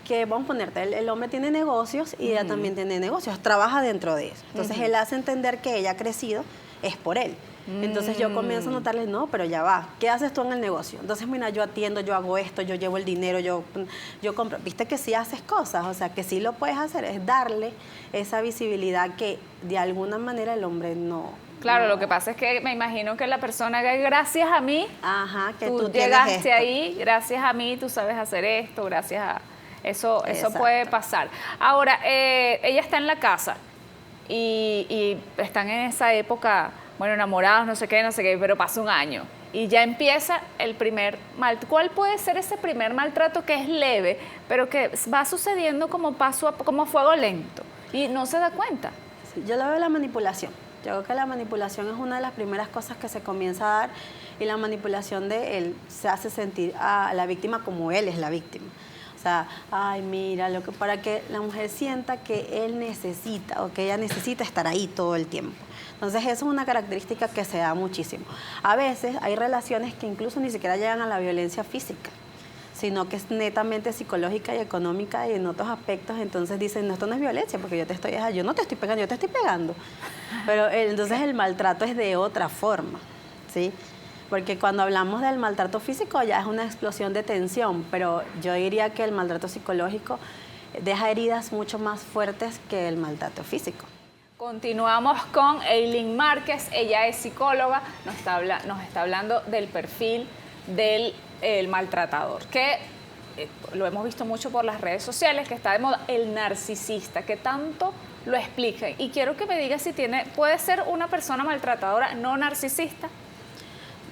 que, vamos a ponerte, el hombre tiene negocios y ella también tiene negocios, trabaja dentro de eso. Entonces él hace entender que ella ha crecido, es por él. Entonces yo comienzo a notarle, no, pero ya va, ¿qué haces tú en el negocio? Entonces, mira, yo atiendo, yo hago esto, yo llevo el dinero, yo compro. Viste que sí haces cosas, o sea, que sí lo puedes hacer, es darle esa visibilidad que de alguna manera el hombre no. Claro, lo que pasa es que me imagino que la persona que gracias a mí, que tú tienes llegaste esto. ahí, gracias a mí tú sabes hacer esto, gracias a Eso Exacto. puede pasar. Ahora, ella está en la casa y están en esa época, bueno, enamorados, no sé qué, pero pasa un año. Y ya empieza el primer mal. ¿Cuál puede ser ese primer maltrato que es leve, pero que va sucediendo como como a fuego lento y no se da cuenta? Sí, yo lo veo la manipulación. Yo creo que la manipulación es una de las primeras cosas que se comienza a dar, y la manipulación de él se hace sentir a la víctima como él es la víctima. O sea, ay, mira, para que la mujer sienta que él necesita o que ella necesita estar ahí todo el tiempo. Entonces, eso es una característica que se da muchísimo. A veces hay relaciones que incluso ni siquiera llegan a la violencia física, sino que es netamente psicológica y económica y en otros aspectos. Entonces dicen, no, esto no es violencia porque yo no te estoy pegando, yo te estoy pegando. Pero entonces el maltrato es de otra forma, ¿sí? Porque cuando hablamos del maltrato físico ya es una explosión de tensión, pero yo diría que el maltrato psicológico deja heridas mucho más fuertes que el maltrato físico. Continuamos con Eileen Márquez, ella es psicóloga, nos está hablando del perfil del el maltratador, que lo hemos visto mucho por las redes sociales, que está de moda, el narcisista, que tanto lo explica. Y quiero que me diga si puede ser una persona maltratadora no narcisista.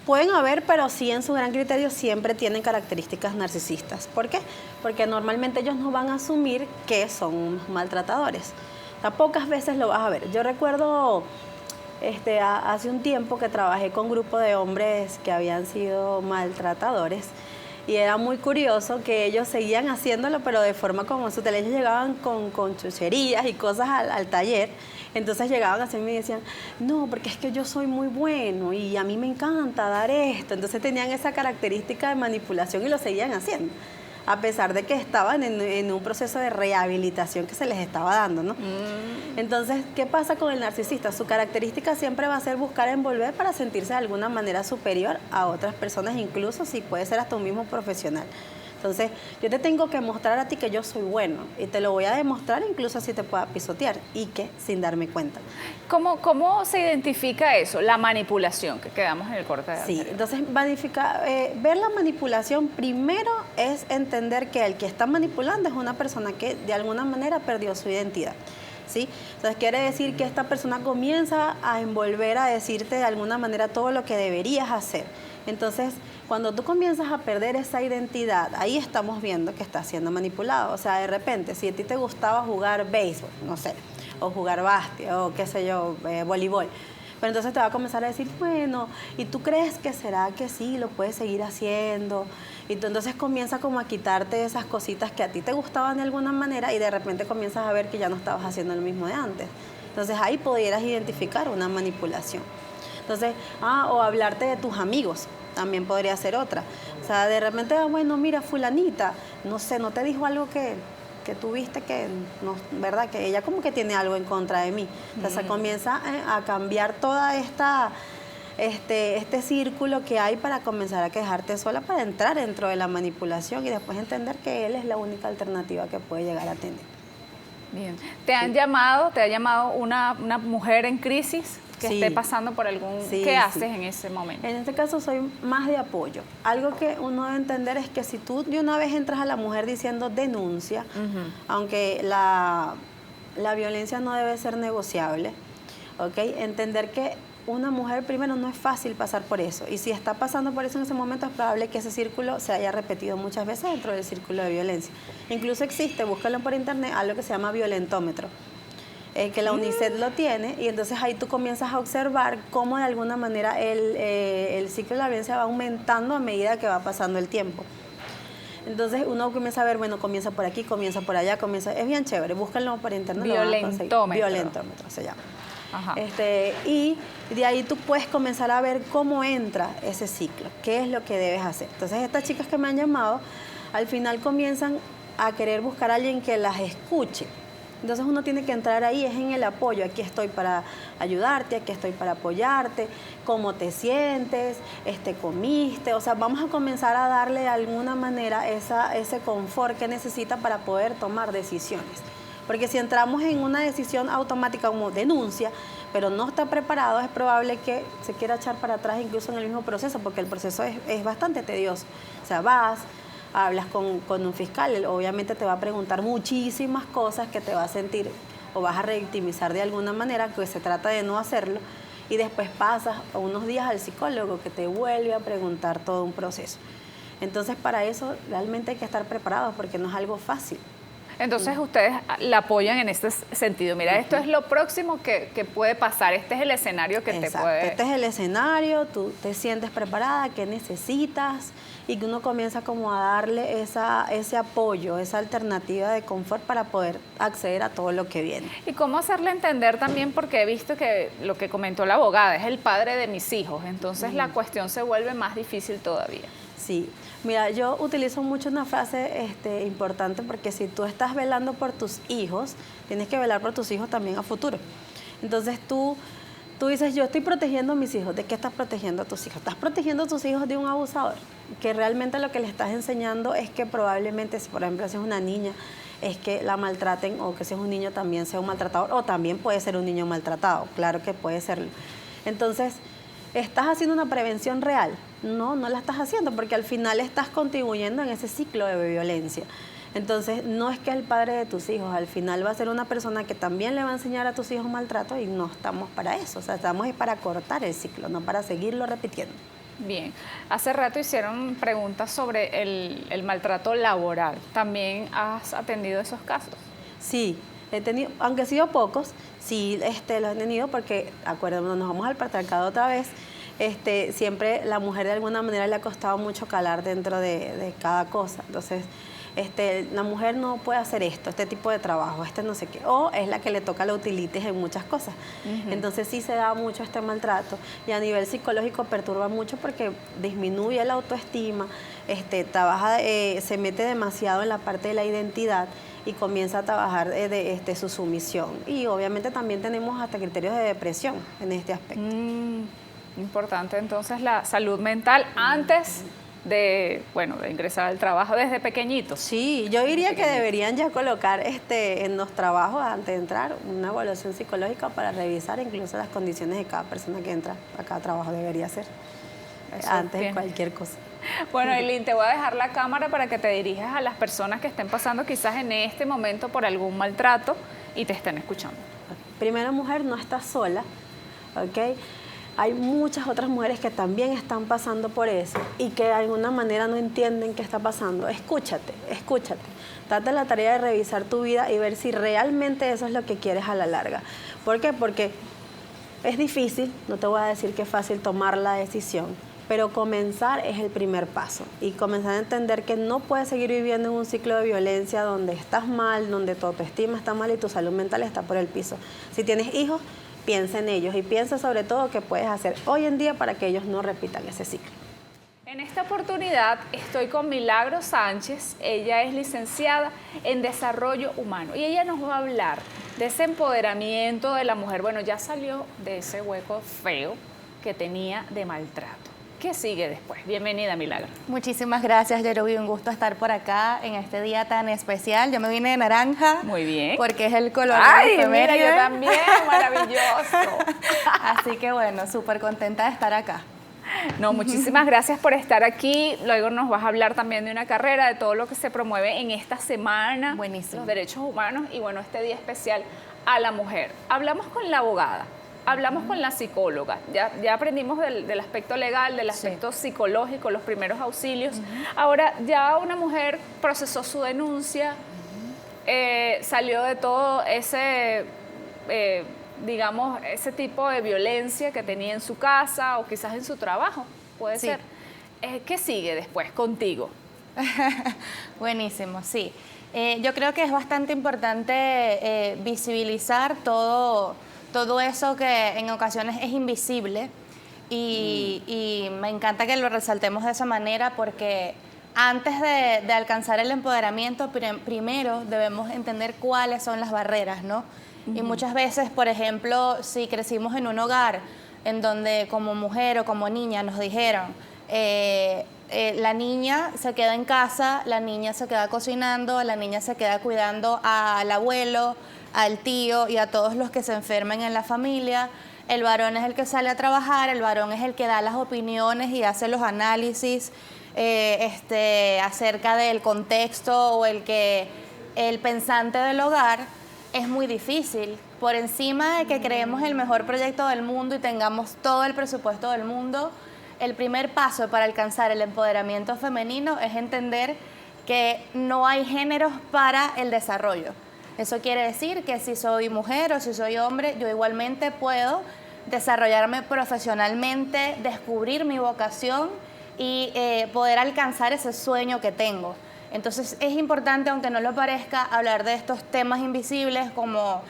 Pueden haber, pero sí en su gran criterio siempre tienen características narcisistas. ¿Por qué? Porque normalmente ellos no van a asumir que son maltratadores. O sea, pocas veces lo vas a ver. Yo recuerdo hace un tiempo que trabajé con un grupo de hombres que habían sido maltratadores, y era muy curioso que ellos seguían haciéndolo, pero de forma como su ellos llegaban con chucherías y cosas al taller. Entonces llegaban así y me decían, no, porque es que yo soy muy bueno y a mí me encanta dar esto. Entonces tenían esa característica de manipulación y lo seguían haciendo, a pesar de que estaban en un proceso de rehabilitación que se les estaba dando, ¿no? Entonces, ¿qué pasa con el narcisista? Su característica siempre va a ser buscar envolver para sentirse de alguna manera superior a otras personas, incluso si puede ser hasta un mismo profesional. Entonces, yo te tengo que mostrar a ti que yo soy bueno, y te lo voy a demostrar incluso si te pueda pisotear, y que sin darme cuenta. ¿Cómo se identifica eso? La manipulación, que quedamos en el corte de Sí, anterior. entonces ver la manipulación primero es entender que el que está manipulando es una persona que de alguna manera perdió su identidad, ¿sí? Entonces quiere decir que esta persona comienza a envolver, a decirte de alguna manera todo lo que deberías hacer. Entonces, cuando tú comienzas a perder esa identidad, ahí estamos viendo que estás siendo manipulado. O sea, de repente, si a ti te gustaba jugar béisbol, no sé, o jugar básquet, o qué sé yo, voleibol, pero entonces te va a comenzar a decir, bueno, ¿y tú crees que será que sí, lo puedes seguir haciendo? Y tú entonces comienza como a quitarte esas cositas que a ti te gustaban de alguna manera, y de repente comienzas a ver que ya no estabas haciendo lo mismo de antes. Entonces ahí pudieras identificar una manipulación. Entonces, o hablarte de tus amigos, también podría ser otra. O sea, de repente, bueno, mira, fulanita, no sé, no te dijo algo que tú viste que, no, ¿verdad? Que ella como que tiene algo en contra de mí. Entonces comienza a cambiar toda este círculo que hay para comenzar a quedarte sola, para entrar dentro de la manipulación y después entender que él es la única alternativa que puede llegar a tener. Bien. ¿Te ha llamado una mujer en crisis que esté pasando por algún... ¿Qué haces en ese momento? En este caso soy más de apoyo. Algo que uno debe entender es que si tú de una vez entras a la mujer diciendo denuncia, aunque la violencia no debe ser negociable, ¿ok? Entender que una mujer primero no es fácil pasar por eso, y si está pasando por eso en ese momento es probable que ese círculo se haya repetido muchas veces dentro del círculo de violencia. Incluso existe, búscalo por internet, algo que se llama violentómetro, que la UNICEF lo tiene, y entonces ahí tú comienzas a observar cómo de alguna manera el ciclo de la violencia va aumentando a medida que va pasando el tiempo. Entonces uno comienza a ver, bueno, comienza por aquí, comienza por allá, es bien chévere, búsquenlo por internet. Violentómetro se llama. Ajá. Y de ahí tú puedes comenzar a ver cómo entra ese ciclo, qué es lo que debes hacer. Entonces estas chicas que me han llamado, al final comienzan a querer buscar a alguien que las escuche. Entonces uno tiene que entrar ahí, es en el apoyo. Aquí estoy para ayudarte, aquí estoy para apoyarte, cómo te sientes, comiste. O sea, vamos a comenzar a darle de alguna manera ese confort que necesita para poder tomar decisiones. Porque si entramos en una decisión automática como denuncia, pero no está preparado, es probable que se quiera echar para atrás incluso en el mismo proceso, porque el proceso es bastante tedioso. O sea, vas, hablas con un fiscal, él obviamente te va a preguntar muchísimas cosas que te va a sentir o vas a revictimizar de alguna manera, que se trata de no hacerlo, y después pasas unos días al psicólogo que te vuelve a preguntar todo un proceso. Entonces, para eso realmente hay que estar preparados porque no es algo fácil. Entonces ustedes la apoyan en este sentido. Mira, esto es lo próximo que puede pasar. Este es el escenario que te puede... Este es el escenario, tú te sientes preparada, qué necesitas, y que uno comienza como a darle ese apoyo, esa alternativa de confort para poder acceder a todo lo que viene. Y cómo hacerle entender también, porque he visto que lo que comentó la abogada es el padre de mis hijos, entonces la cuestión se vuelve más difícil todavía. Sí, mira, yo utilizo mucho una frase importante, porque si tú estás velando por tus hijos, tienes que velar por tus hijos también a futuro. Entonces tú dices, yo estoy protegiendo a mis hijos. ¿De qué estás protegiendo a tus hijos? Estás protegiendo a tus hijos de un abusador, que realmente lo que le estás enseñando es que probablemente, si por ejemplo si es una niña, es que la maltraten, o que si es un niño también sea un maltratador, o también puede ser un niño maltratado, claro que puede serlo. Entonces, ¿estás haciendo una prevención real? No, no la estás haciendo, porque al final estás contribuyendo en ese ciclo de violencia. Entonces, no es que es el padre de tus hijos, al final va a ser una persona que también le va a enseñar a tus hijos maltrato, y no estamos para eso, o sea, estamos para cortar el ciclo, no para seguirlo repitiendo. Bien, hace rato hicieron preguntas sobre el maltrato laboral. ¿También has atendido esos casos? Sí, he tenido, aunque han sido pocos, sí los he tenido, porque, acuérdense, nos vamos al patriarcado otra vez. Siempre la mujer de alguna manera le ha costado mucho calar dentro de cada cosa. Entonces, la mujer no puede hacer esto, este tipo de trabajo, no sé qué, o es la que le toca la utilitis en muchas cosas. Entonces sí se da mucho este maltrato, y a nivel psicológico perturba mucho porque disminuye la autoestima, se mete demasiado en la parte de la identidad y comienza a trabajar de su sumisión. Y obviamente también tenemos hasta criterios de depresión en este aspecto. Importante entonces la salud mental antes de ingresar al trabajo desde pequeñitos. Sí, yo diría que deberían ya colocar en los trabajos, antes de entrar, una evaluación psicológica para revisar incluso las condiciones de cada persona que entra a cada trabajo. Debería ser antes de cualquier cosa. Bueno, Ailín, te voy a dejar la cámara para que te dirijas a las personas que estén pasando quizás en este momento por algún maltrato y te estén escuchando. Primero, mujer, no estás sola, ¿ok? Hay muchas otras mujeres que también están pasando por eso y que de alguna manera no entienden qué está pasando. Escúchate. Date la tarea de revisar tu vida y ver si realmente eso es lo que quieres a la larga. ¿Por qué? Porque es difícil, no te voy a decir que es fácil tomar la decisión, pero comenzar es el primer paso, y comenzar a entender que no puedes seguir viviendo en un ciclo de violencia donde estás mal, donde tu autoestima está mal y tu salud mental está por el piso. Si tienes hijos, piensa en ellos y piensa sobre todo qué puedes hacer hoy en día para que ellos no repitan ese ciclo. En esta oportunidad estoy con Milagros Sánchez. Ella es licenciada en Desarrollo Humano y ella nos va a hablar de ese empoderamiento de la mujer. Bueno, ya salió de ese hueco feo que tenía de maltrato. ¿Qué sigue después? Bienvenida, Milagros. Muchísimas gracias, Yerobi. Un gusto estar por acá en este día tan especial. Yo me vine de naranja. Muy bien. Porque es el color ¡ay, de mira, yo también! ¡Maravilloso! Así que bueno, súper contenta de estar acá. No, muchísimas gracias por estar aquí. Luego nos vas a hablar también de una carrera, de todo lo que se promueve en esta semana. Buenísimo. Los derechos humanos y bueno, este día especial a la mujer. Hablamos con la abogada. Hablamos con la psicóloga, ya aprendimos del aspecto legal, del aspecto psicológico, los primeros auxilios. Ahora ya una mujer procesó su denuncia, salió de todo ese, digamos, ese tipo de violencia que tenía en su casa o quizás en su trabajo, puede ser. ¿Qué sigue después contigo? Buenísimo, sí. Yo creo que es bastante importante visibilizar todo eso que en ocasiones es invisible y me encanta que lo resaltemos de esa manera, porque antes de alcanzar el empoderamiento, primero debemos entender cuáles son las barreras, ¿no? Y muchas veces, por ejemplo, si crecimos en un hogar en donde como mujer o como niña nos dijeron la niña se queda en casa, la niña se queda cocinando, la niña se queda cuidando al abuelo, al tío y a todos los que se enfermen en la familia. El varón es el que sale a trabajar, el varón es el que da las opiniones y hace los análisis. acerca del contexto o el pensante del hogar, es muy difícil. Por encima de que creemos el mejor proyecto del mundo y tengamos todo el presupuesto del mundo, el primer paso para alcanzar el empoderamiento femenino es entender que no hay géneros para el desarrollo. Eso quiere decir que si soy mujer o si soy hombre, yo igualmente puedo desarrollarme profesionalmente, descubrir mi vocación y poder alcanzar ese sueño que tengo. Entonces es importante, aunque no lo parezca, hablar de estos temas invisibles como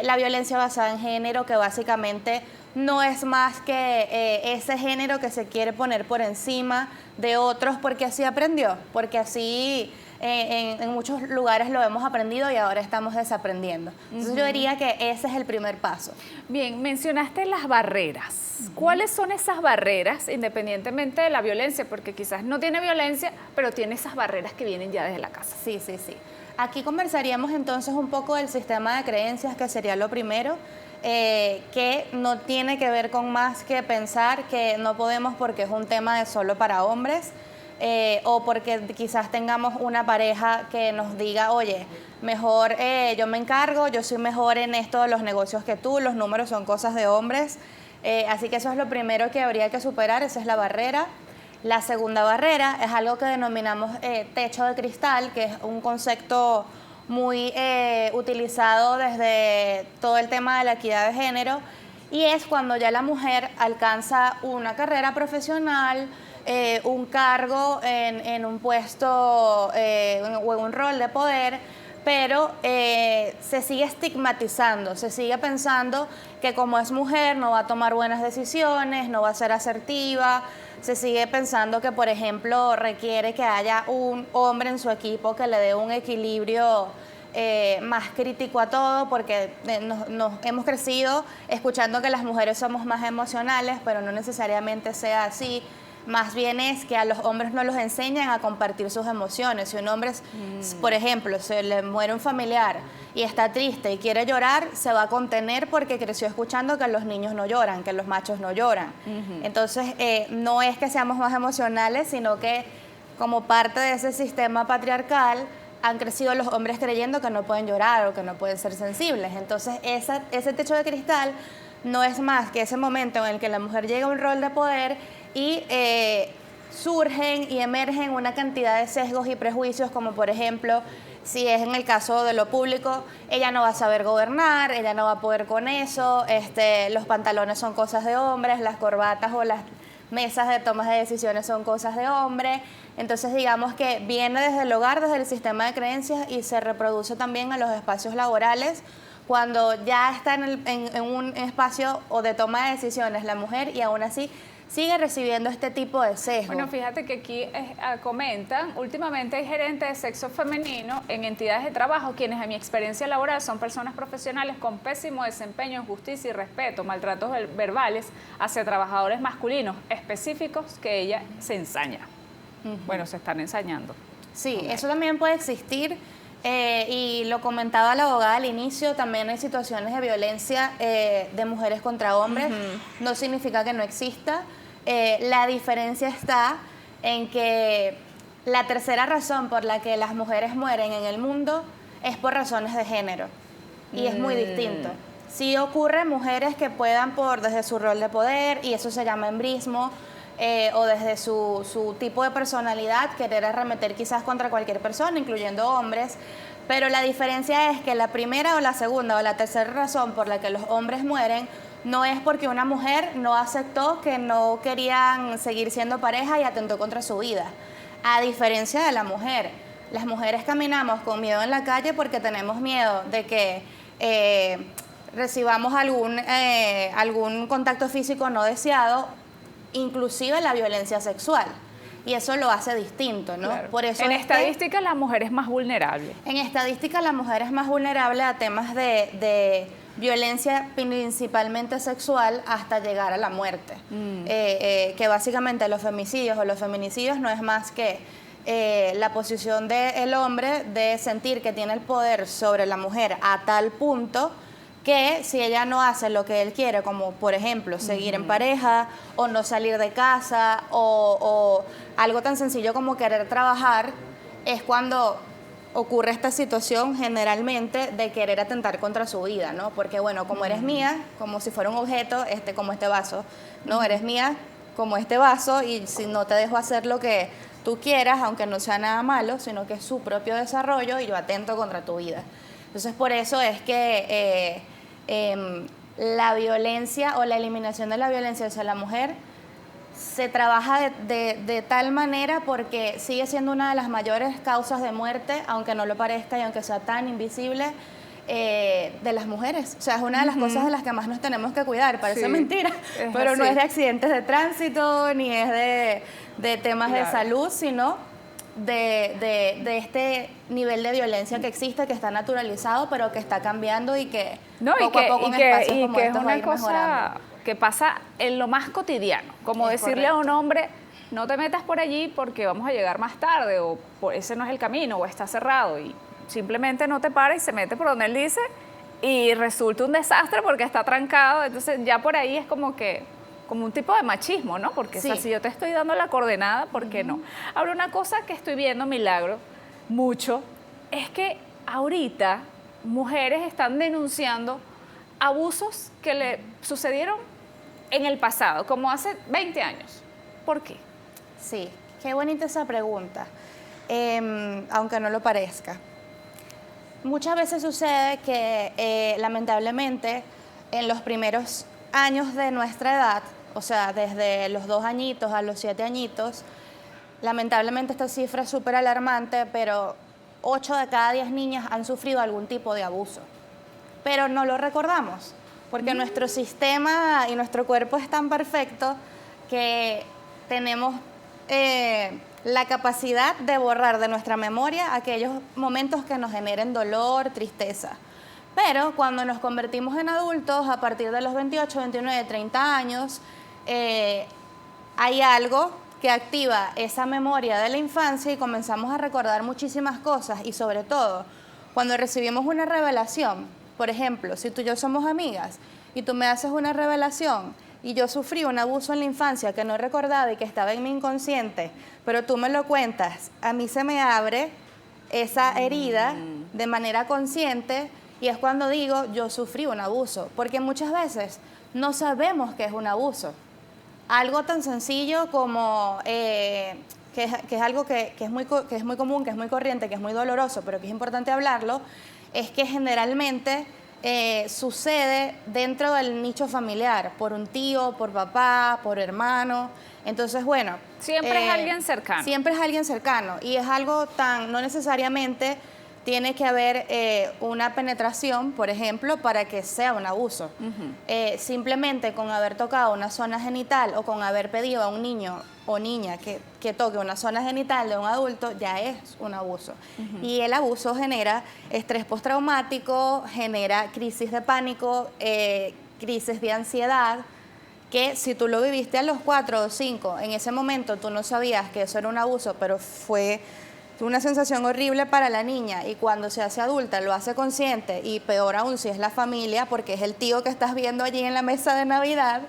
la violencia basada en género, que básicamente no es más que ese género que se quiere poner por encima de otros porque así aprendió, porque así en muchos lugares lo hemos aprendido y ahora estamos desaprendiendo. Entonces yo diría que ese es el primer paso. Bien, mencionaste las barreras. ¿Cuáles son esas barreras, independientemente de la violencia? Porque quizás no tiene violencia, pero tiene esas barreras que vienen ya desde la casa. Sí. Aquí conversaríamos entonces un poco del sistema de creencias, que sería lo primero, que no tiene que ver con más que pensar que no podemos porque es un tema de solo para hombres, o porque quizás tengamos una pareja que nos diga, oye, mejor yo me encargo, yo soy mejor en esto de los negocios que tú, los números son cosas de hombres. Así que eso es lo primero que habría que superar, esa es la barrera. La segunda barrera es algo que denominamos techo de cristal, que es un concepto muy utilizado desde todo el tema de la equidad de género, y es cuando ya la mujer alcanza una carrera profesional, un cargo en un puesto o en un rol de poder, pero se sigue estigmatizando, se sigue pensando que como es mujer no va a tomar buenas decisiones, no va a ser asertiva, se sigue pensando que, por ejemplo, requiere que haya un hombre en su equipo que le dé un equilibrio más crítico a todo, porque nos hemos crecido escuchando que las mujeres somos más emocionales, pero no necesariamente sea así. Más bien es que a los hombres no los enseñan a compartir sus emociones. Si un hombre, por ejemplo, se le muere un familiar y está triste y quiere llorar, se va a contener porque creció escuchando que los niños no lloran, que los machos no lloran. Entonces, no es que seamos más emocionales, sino que como parte de ese sistema patriarcal han crecido los hombres creyendo que no pueden llorar o que no pueden ser sensibles. Entonces, ese techo de cristal no es más que ese momento en el que la mujer llega a un rol de poder y surgen y emergen una cantidad de sesgos y prejuicios, como por ejemplo, si es en el caso de lo público, ella no va a saber gobernar, ella no va a poder con eso, los pantalones son cosas de hombres, las corbatas o las mesas de tomas de decisiones son cosas de hombres. Entonces digamos que viene desde el hogar, desde el sistema de creencias, y se reproduce también en los espacios laborales, cuando ya está en un espacio o de toma de decisiones la mujer y aún así sigue recibiendo este tipo de sesgo. Bueno, fíjate que aquí comentan, últimamente hay gerentes de sexo femenino en entidades de trabajo quienes en mi experiencia laboral son personas profesionales con pésimo desempeño en justicia y respeto, maltratos verbales hacia trabajadores masculinos específicos que ella se ensaña. Bueno, se están ensañando. Sí, eso también puede existir. Y lo comentaba la abogada al inicio, también hay situaciones de violencia de mujeres contra hombres. No significa que no exista. La diferencia está en que la tercera razón por la que las mujeres mueren en el mundo es por razones de género. Y es muy distinto. Sí ocurre mujeres que puedan desde su rol de poder, y eso se llama embrismo, o desde su tipo de personalidad, querer arremeter quizás contra cualquier persona, incluyendo hombres, pero la diferencia es que la primera o la segunda o la tercera razón por la que los hombres mueren no es porque una mujer no aceptó que no querían seguir siendo pareja y atentó contra su vida. A diferencia de la mujer, las mujeres caminamos con miedo en la calle porque tenemos miedo de que recibamos algún contacto físico no deseado, inclusive la violencia sexual. Y eso lo hace distinto, ¿no? Claro. Por eso en estadística la mujer es más vulnerable. En estadística la mujer es más vulnerable a temas de violencia principalmente sexual hasta llegar a la muerte. Que básicamente los femicidios o los feminicidios no es más que la posición del hombre de sentir que tiene el poder sobre la mujer a tal punto que si ella no hace lo que él quiere, como por ejemplo seguir en pareja o no salir de casa o algo tan sencillo como querer trabajar, es cuando ocurre esta situación generalmente de querer atentar contra su vida, ¿no? Porque bueno, como eres mía, como si fuera un objeto, como este vaso, ¿no? Eres mía como este vaso y si no te dejo hacer lo que tú quieras, aunque no sea nada malo, sino que es su propio desarrollo y yo atento contra tu vida. Entonces por eso es que la violencia o la eliminación de la violencia hacia la mujer se trabaja de tal manera porque sigue siendo una de las mayores causas de muerte, aunque no lo parezca y aunque sea tan invisible, de las mujeres. O sea, es una de las cosas de las que más nos tenemos que cuidar. Parece mentira, pero así. no es de accidentes de tránsito, ni es de temas de salud, sino de este nivel de violencia que existe, que está naturalizado, pero que está cambiando y que poco a poco en espacios como es estos va a una ir cosa mejorando. que pasa en lo más cotidiano, como Es decirle correcto. a un hombre, no te metas por allí porque vamos a llegar más tarde, o ese no es el camino, o está cerrado, y simplemente no te para y se mete por donde él dice, y resulta un desastre porque está trancado. Entonces ya por ahí es como un tipo de machismo, ¿no? Porque Sí. o sea, si yo te estoy dando la coordenada, ¿por qué no? Ahora, una cosa que estoy viendo, Milagro, mucho, es que ahorita mujeres están denunciando abusos que le sucedieron en el pasado, como hace 20 años. ¿Por qué? Sí, qué bonita esa pregunta, aunque no lo parezca. Muchas veces sucede que lamentablemente en los primeros años de nuestra edad, o sea, desde los 2 añitos a los 7 añitos, lamentablemente esta cifra es súper alarmante, pero 8 de cada 10 niñas han sufrido algún tipo de abuso. Pero no lo recordamos, porque nuestro sistema y nuestro cuerpo es tan perfecto que tenemos la capacidad de borrar de nuestra memoria aquellos momentos que nos generen dolor, tristeza. Pero cuando nos convertimos en adultos, a partir de los 28, 29, 30 años, hay algo que activa esa memoria de la infancia y comenzamos a recordar muchísimas cosas y sobre todo, cuando recibimos una revelación, por ejemplo, si tú y yo somos amigas y tú me haces una revelación y yo sufrí un abuso en la infancia que no recordaba y que estaba en mi inconsciente, pero tú me lo cuentas, a mí se me abre esa herida de manera consciente y es cuando digo, yo sufrí un abuso, porque muchas veces no sabemos qué es un abuso. Algo tan sencillo como, que es algo que es muy común, que es muy corriente, que es muy doloroso, pero que es importante hablarlo, es que generalmente sucede dentro del nicho familiar, por un tío, por papá, por hermano. Entonces, bueno. Siempre es alguien cercano. Siempre es alguien cercano. Y es algo no necesariamente tiene que haber una penetración, por ejemplo, para que sea un abuso. Simplemente con haber tocado una zona genital o con haber pedido a un niño o niña que toque una zona genital de un adulto, ya es un abuso. Y el abuso genera estrés postraumático, genera crisis de pánico, crisis de ansiedad, que si tú lo viviste a los 4 o 5, en ese momento tú no sabías que eso era un abuso, pero fue una sensación horrible para la niña y cuando se hace adulta lo hace consciente y peor aún si es la familia, porque es el tío que estás viendo allí en la mesa de Navidad,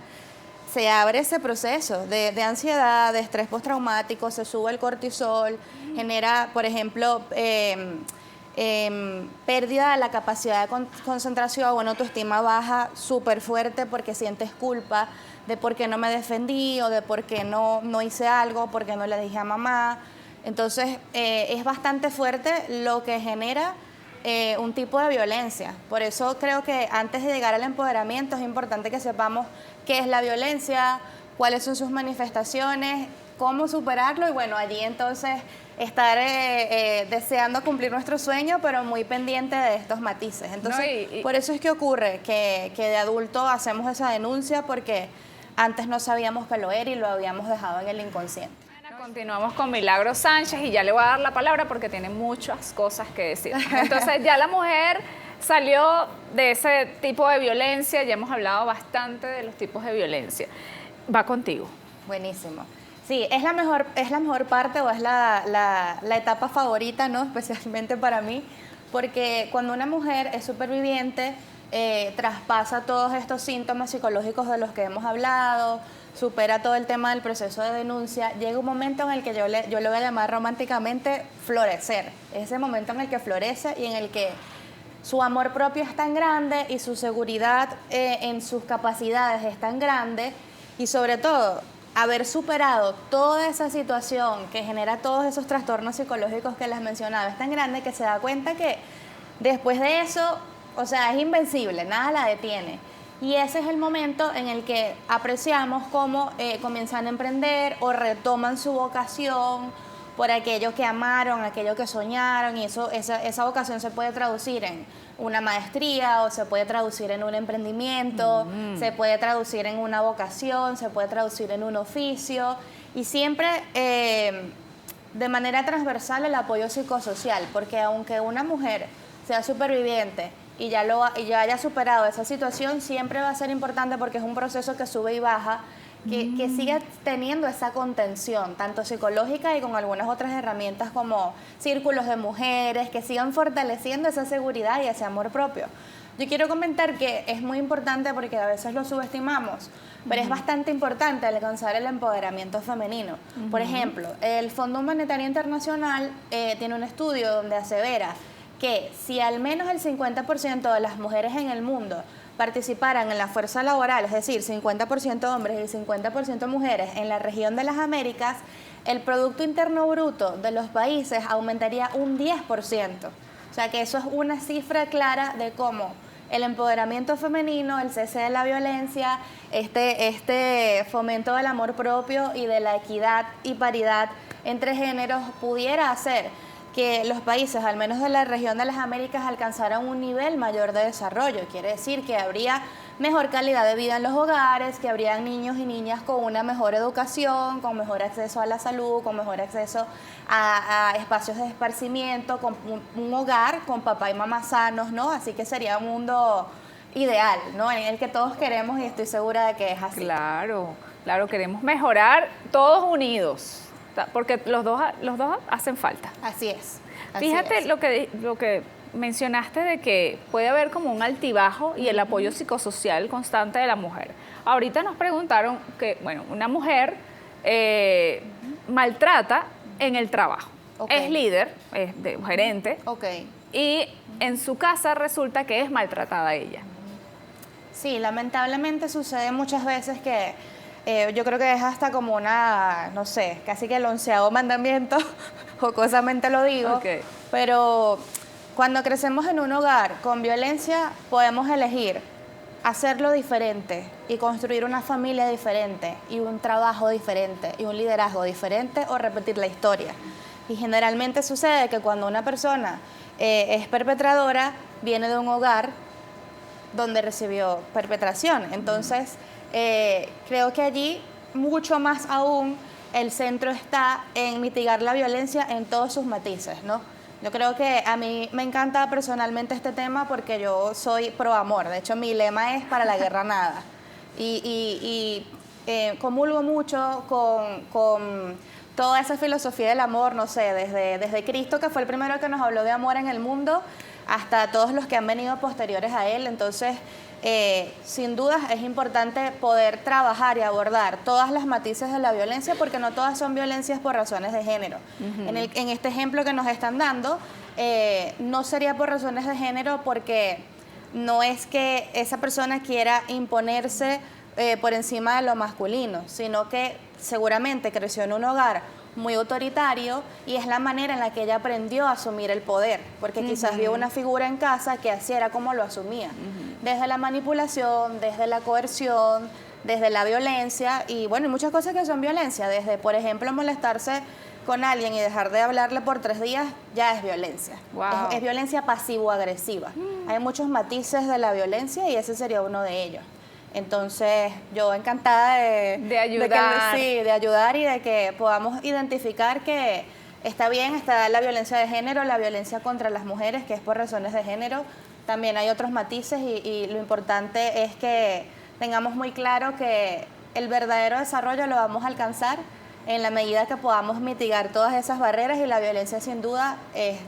se abre ese proceso de ansiedad, de estrés postraumático, se sube el cortisol, genera, por ejemplo, pérdida de la capacidad de concentración, una autoestima baja súper fuerte porque sientes culpa de por qué no me defendí o de por qué no hice algo, por qué no le dije a mamá. Entonces, es bastante fuerte lo que genera un tipo de violencia. Por eso creo que antes de llegar al empoderamiento es importante que sepamos qué es la violencia, cuáles son sus manifestaciones, cómo superarlo y bueno, allí entonces estar deseando cumplir nuestro sueño, pero muy pendiente de estos matices. Entonces, por eso es que ocurre que de adulto hacemos esa denuncia porque antes no sabíamos que lo era y lo habíamos dejado en el inconsciente. Continuamos con Milagro Sánchez y ya le voy a dar la palabra porque tiene muchas cosas que decir. Entonces ya la mujer salió de ese tipo de violencia, ya hemos hablado bastante de los tipos de violencia. Va contigo. Buenísimo. Sí, es la mejor parte o es la etapa favorita, ¿no? Especialmente para mí, porque cuando una mujer es superviviente, traspasa todos estos síntomas psicológicos de los que hemos hablado, supera todo el tema del proceso de denuncia, llega un momento en el que yo lo voy a llamar románticamente florecer. Es ese momento en el que florece y en el que su amor propio es tan grande y su seguridad en sus capacidades es tan grande, y sobre todo haber superado toda esa situación que genera todos esos trastornos psicológicos que les mencionaba es tan grande que se da cuenta que después de eso, o sea, es invencible, nada la detiene. Y ese es el momento en el que apreciamos cómo comienzan a emprender o retoman su vocación por aquello que amaron, aquello que soñaron, y esa vocación se puede traducir en una maestría o se puede traducir en un emprendimiento, se puede traducir en una vocación, se puede traducir en un oficio, y siempre de manera transversal el apoyo psicosocial, porque aunque una mujer sea superviviente y ya haya superado esa situación, siempre va a ser importante porque es un proceso que sube y baja, que siga teniendo esa contención, tanto psicológica y con algunas otras herramientas como círculos de mujeres, que sigan fortaleciendo esa seguridad y ese amor propio. Yo quiero comentar que es muy importante porque a veces lo subestimamos, pero es bastante importante alcanzar el empoderamiento femenino. Por ejemplo, el Fondo Monetario Internacional tiene un estudio donde asevera que si al menos el 50% de las mujeres en el mundo participaran en la fuerza laboral, es decir, 50% hombres y 50% mujeres en la región de las Américas, el Producto Interno Bruto de los países aumentaría un 10%. O sea que eso es una cifra clara de cómo el empoderamiento femenino, el cese de la violencia, este fomento del amor propio y de la equidad y paridad entre géneros pudiera hacer que los países, al menos de la región de las Américas, alcanzaran un nivel mayor de desarrollo. Quiere decir que habría mejor calidad de vida en los hogares, que habrían niños y niñas con una mejor educación, con mejor acceso a la salud, con mejor acceso a espacios de esparcimiento, con un hogar con papá y mamá sanos, ¿no? Así que sería un mundo ideal, ¿no? En el que todos queremos, y estoy segura de que es así. Claro, claro, queremos mejorar todos unidos, porque los dos hacen falta. Así es. Fíjate lo que mencionaste de que puede haber como un altibajo y el apoyo psicosocial constante de la mujer. Ahorita nos preguntaron que, bueno, una mujer maltrata en el trabajo. Es líder, es gerente, y en su casa resulta que es maltratada ella. Sí, lamentablemente sucede muchas veces que yo creo que es hasta como una, no sé, casi que el 11º mandamiento, jocosamente lo digo, pero cuando crecemos en un hogar con violencia podemos elegir hacerlo diferente y construir una familia diferente y un trabajo diferente y un liderazgo diferente, o repetir la historia. Y generalmente sucede que cuando una persona es perpetradora, viene de un hogar donde recibió perpetración. Entonces, creo que allí, mucho más aún, el centro está en mitigar la violencia en todos sus matices, ¿no? Yo creo que a mí me encanta personalmente este tema porque yo soy pro amor. De hecho, mi lema es para la guerra nada. Y comulgo mucho con toda esa filosofía del amor, no sé, desde Cristo, que fue el primero que nos habló de amor en el mundo, hasta todos los que han venido posteriores a él. Entonces, sin duda es importante poder trabajar y abordar todas las matices de la violencia, porque no todas son violencias por razones de género. En este ejemplo que nos están dando, no sería por razones de género porque no es que esa persona quiera imponerse por encima de lo masculino, sino que seguramente creció en un hogar muy autoritario y es la manera en la que ella aprendió a asumir el poder, porque quizás vio una figura en casa que así era como lo asumía, desde la manipulación, desde la coerción, desde la violencia, y bueno, hay muchas cosas que son violencia, desde por ejemplo molestarse con alguien y dejar de hablarle por 3 días, ya es violencia. Wow. Es violencia pasivo-agresiva. Hay muchos matices de la violencia y ese sería uno de ellos. Entonces, yo encantada de ayudar. De ayudar y de que podamos identificar que está bien, está la violencia de género, la violencia contra las mujeres, que es por razones de género. También hay otros matices y lo importante es que tengamos muy claro que el verdadero desarrollo lo vamos a alcanzar en la medida que podamos mitigar todas esas barreras, y la violencia sin duda es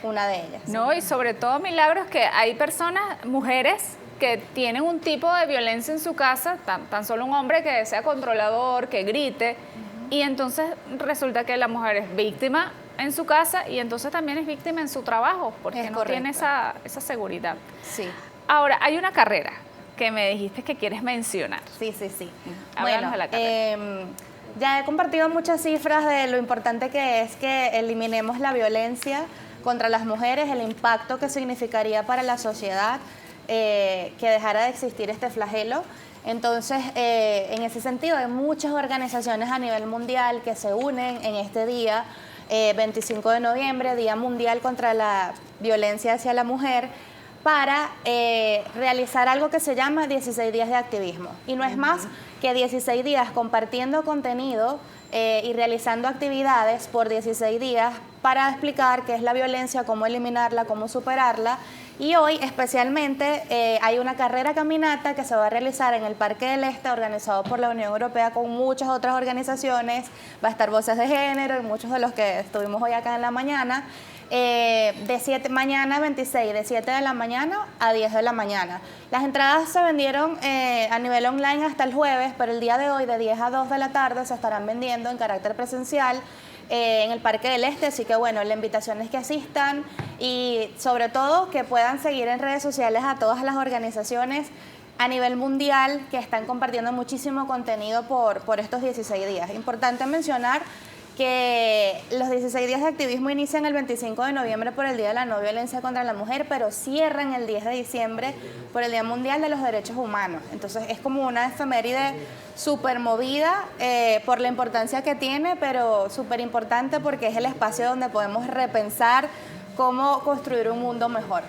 una de ellas. No, y sobre todo, Milagros, que hay personas, mujeres, que tienen un tipo de violencia en su casa, tan solo un hombre que sea controlador, que grite, y entonces resulta que la mujer es víctima en su casa y entonces también es víctima en su trabajo, porque Es no tiene correcto. esa seguridad. Sí. Ahora, hay una carrera que me dijiste que quieres mencionar. Sí, sí, sí. Háblanos de la carrera. Ya he compartido muchas cifras de lo importante que es que eliminemos la violencia contra las mujeres, el impacto que significaría para la sociedad que dejara de existir este flagelo. Entonces, en ese sentido, hay muchas organizaciones a nivel mundial que se unen en este día, 25 de noviembre, Día Mundial contra la Violencia hacia la Mujer, para realizar algo que se llama 16 días de activismo. Y no es más que 16 días compartiendo contenido y realizando actividades por 16 días para explicar qué es la violencia, cómo eliminarla, cómo superarla. Y hoy especialmente hay una carrera caminata que se va a realizar en el Parque del Este, organizado por la Unión Europea con muchas otras organizaciones. Va a estar Voces de Género y muchos de los que estuvimos hoy acá en la mañana. Mañana 26, de 7 de la mañana a 10 de la mañana. Las entradas se vendieron a nivel online hasta el jueves, pero el día de hoy de 10 a 2 de la tarde se estarán vendiendo en carácter presencial en el Parque del Este, así que bueno, la invitación es que asistan y sobre todo que puedan seguir en redes sociales a todas las organizaciones a nivel mundial que están compartiendo muchísimo contenido por estos 16 días. Importante mencionar que los 16 días de activismo inician el 25 de noviembre por el Día de la No Violencia contra la Mujer, pero cierran el 10 de diciembre por el Día Mundial de los Derechos Humanos. Entonces es como una efeméride súper movida por la importancia que tiene, pero súper importante porque es el espacio donde podemos repensar cómo construir un mundo mejor.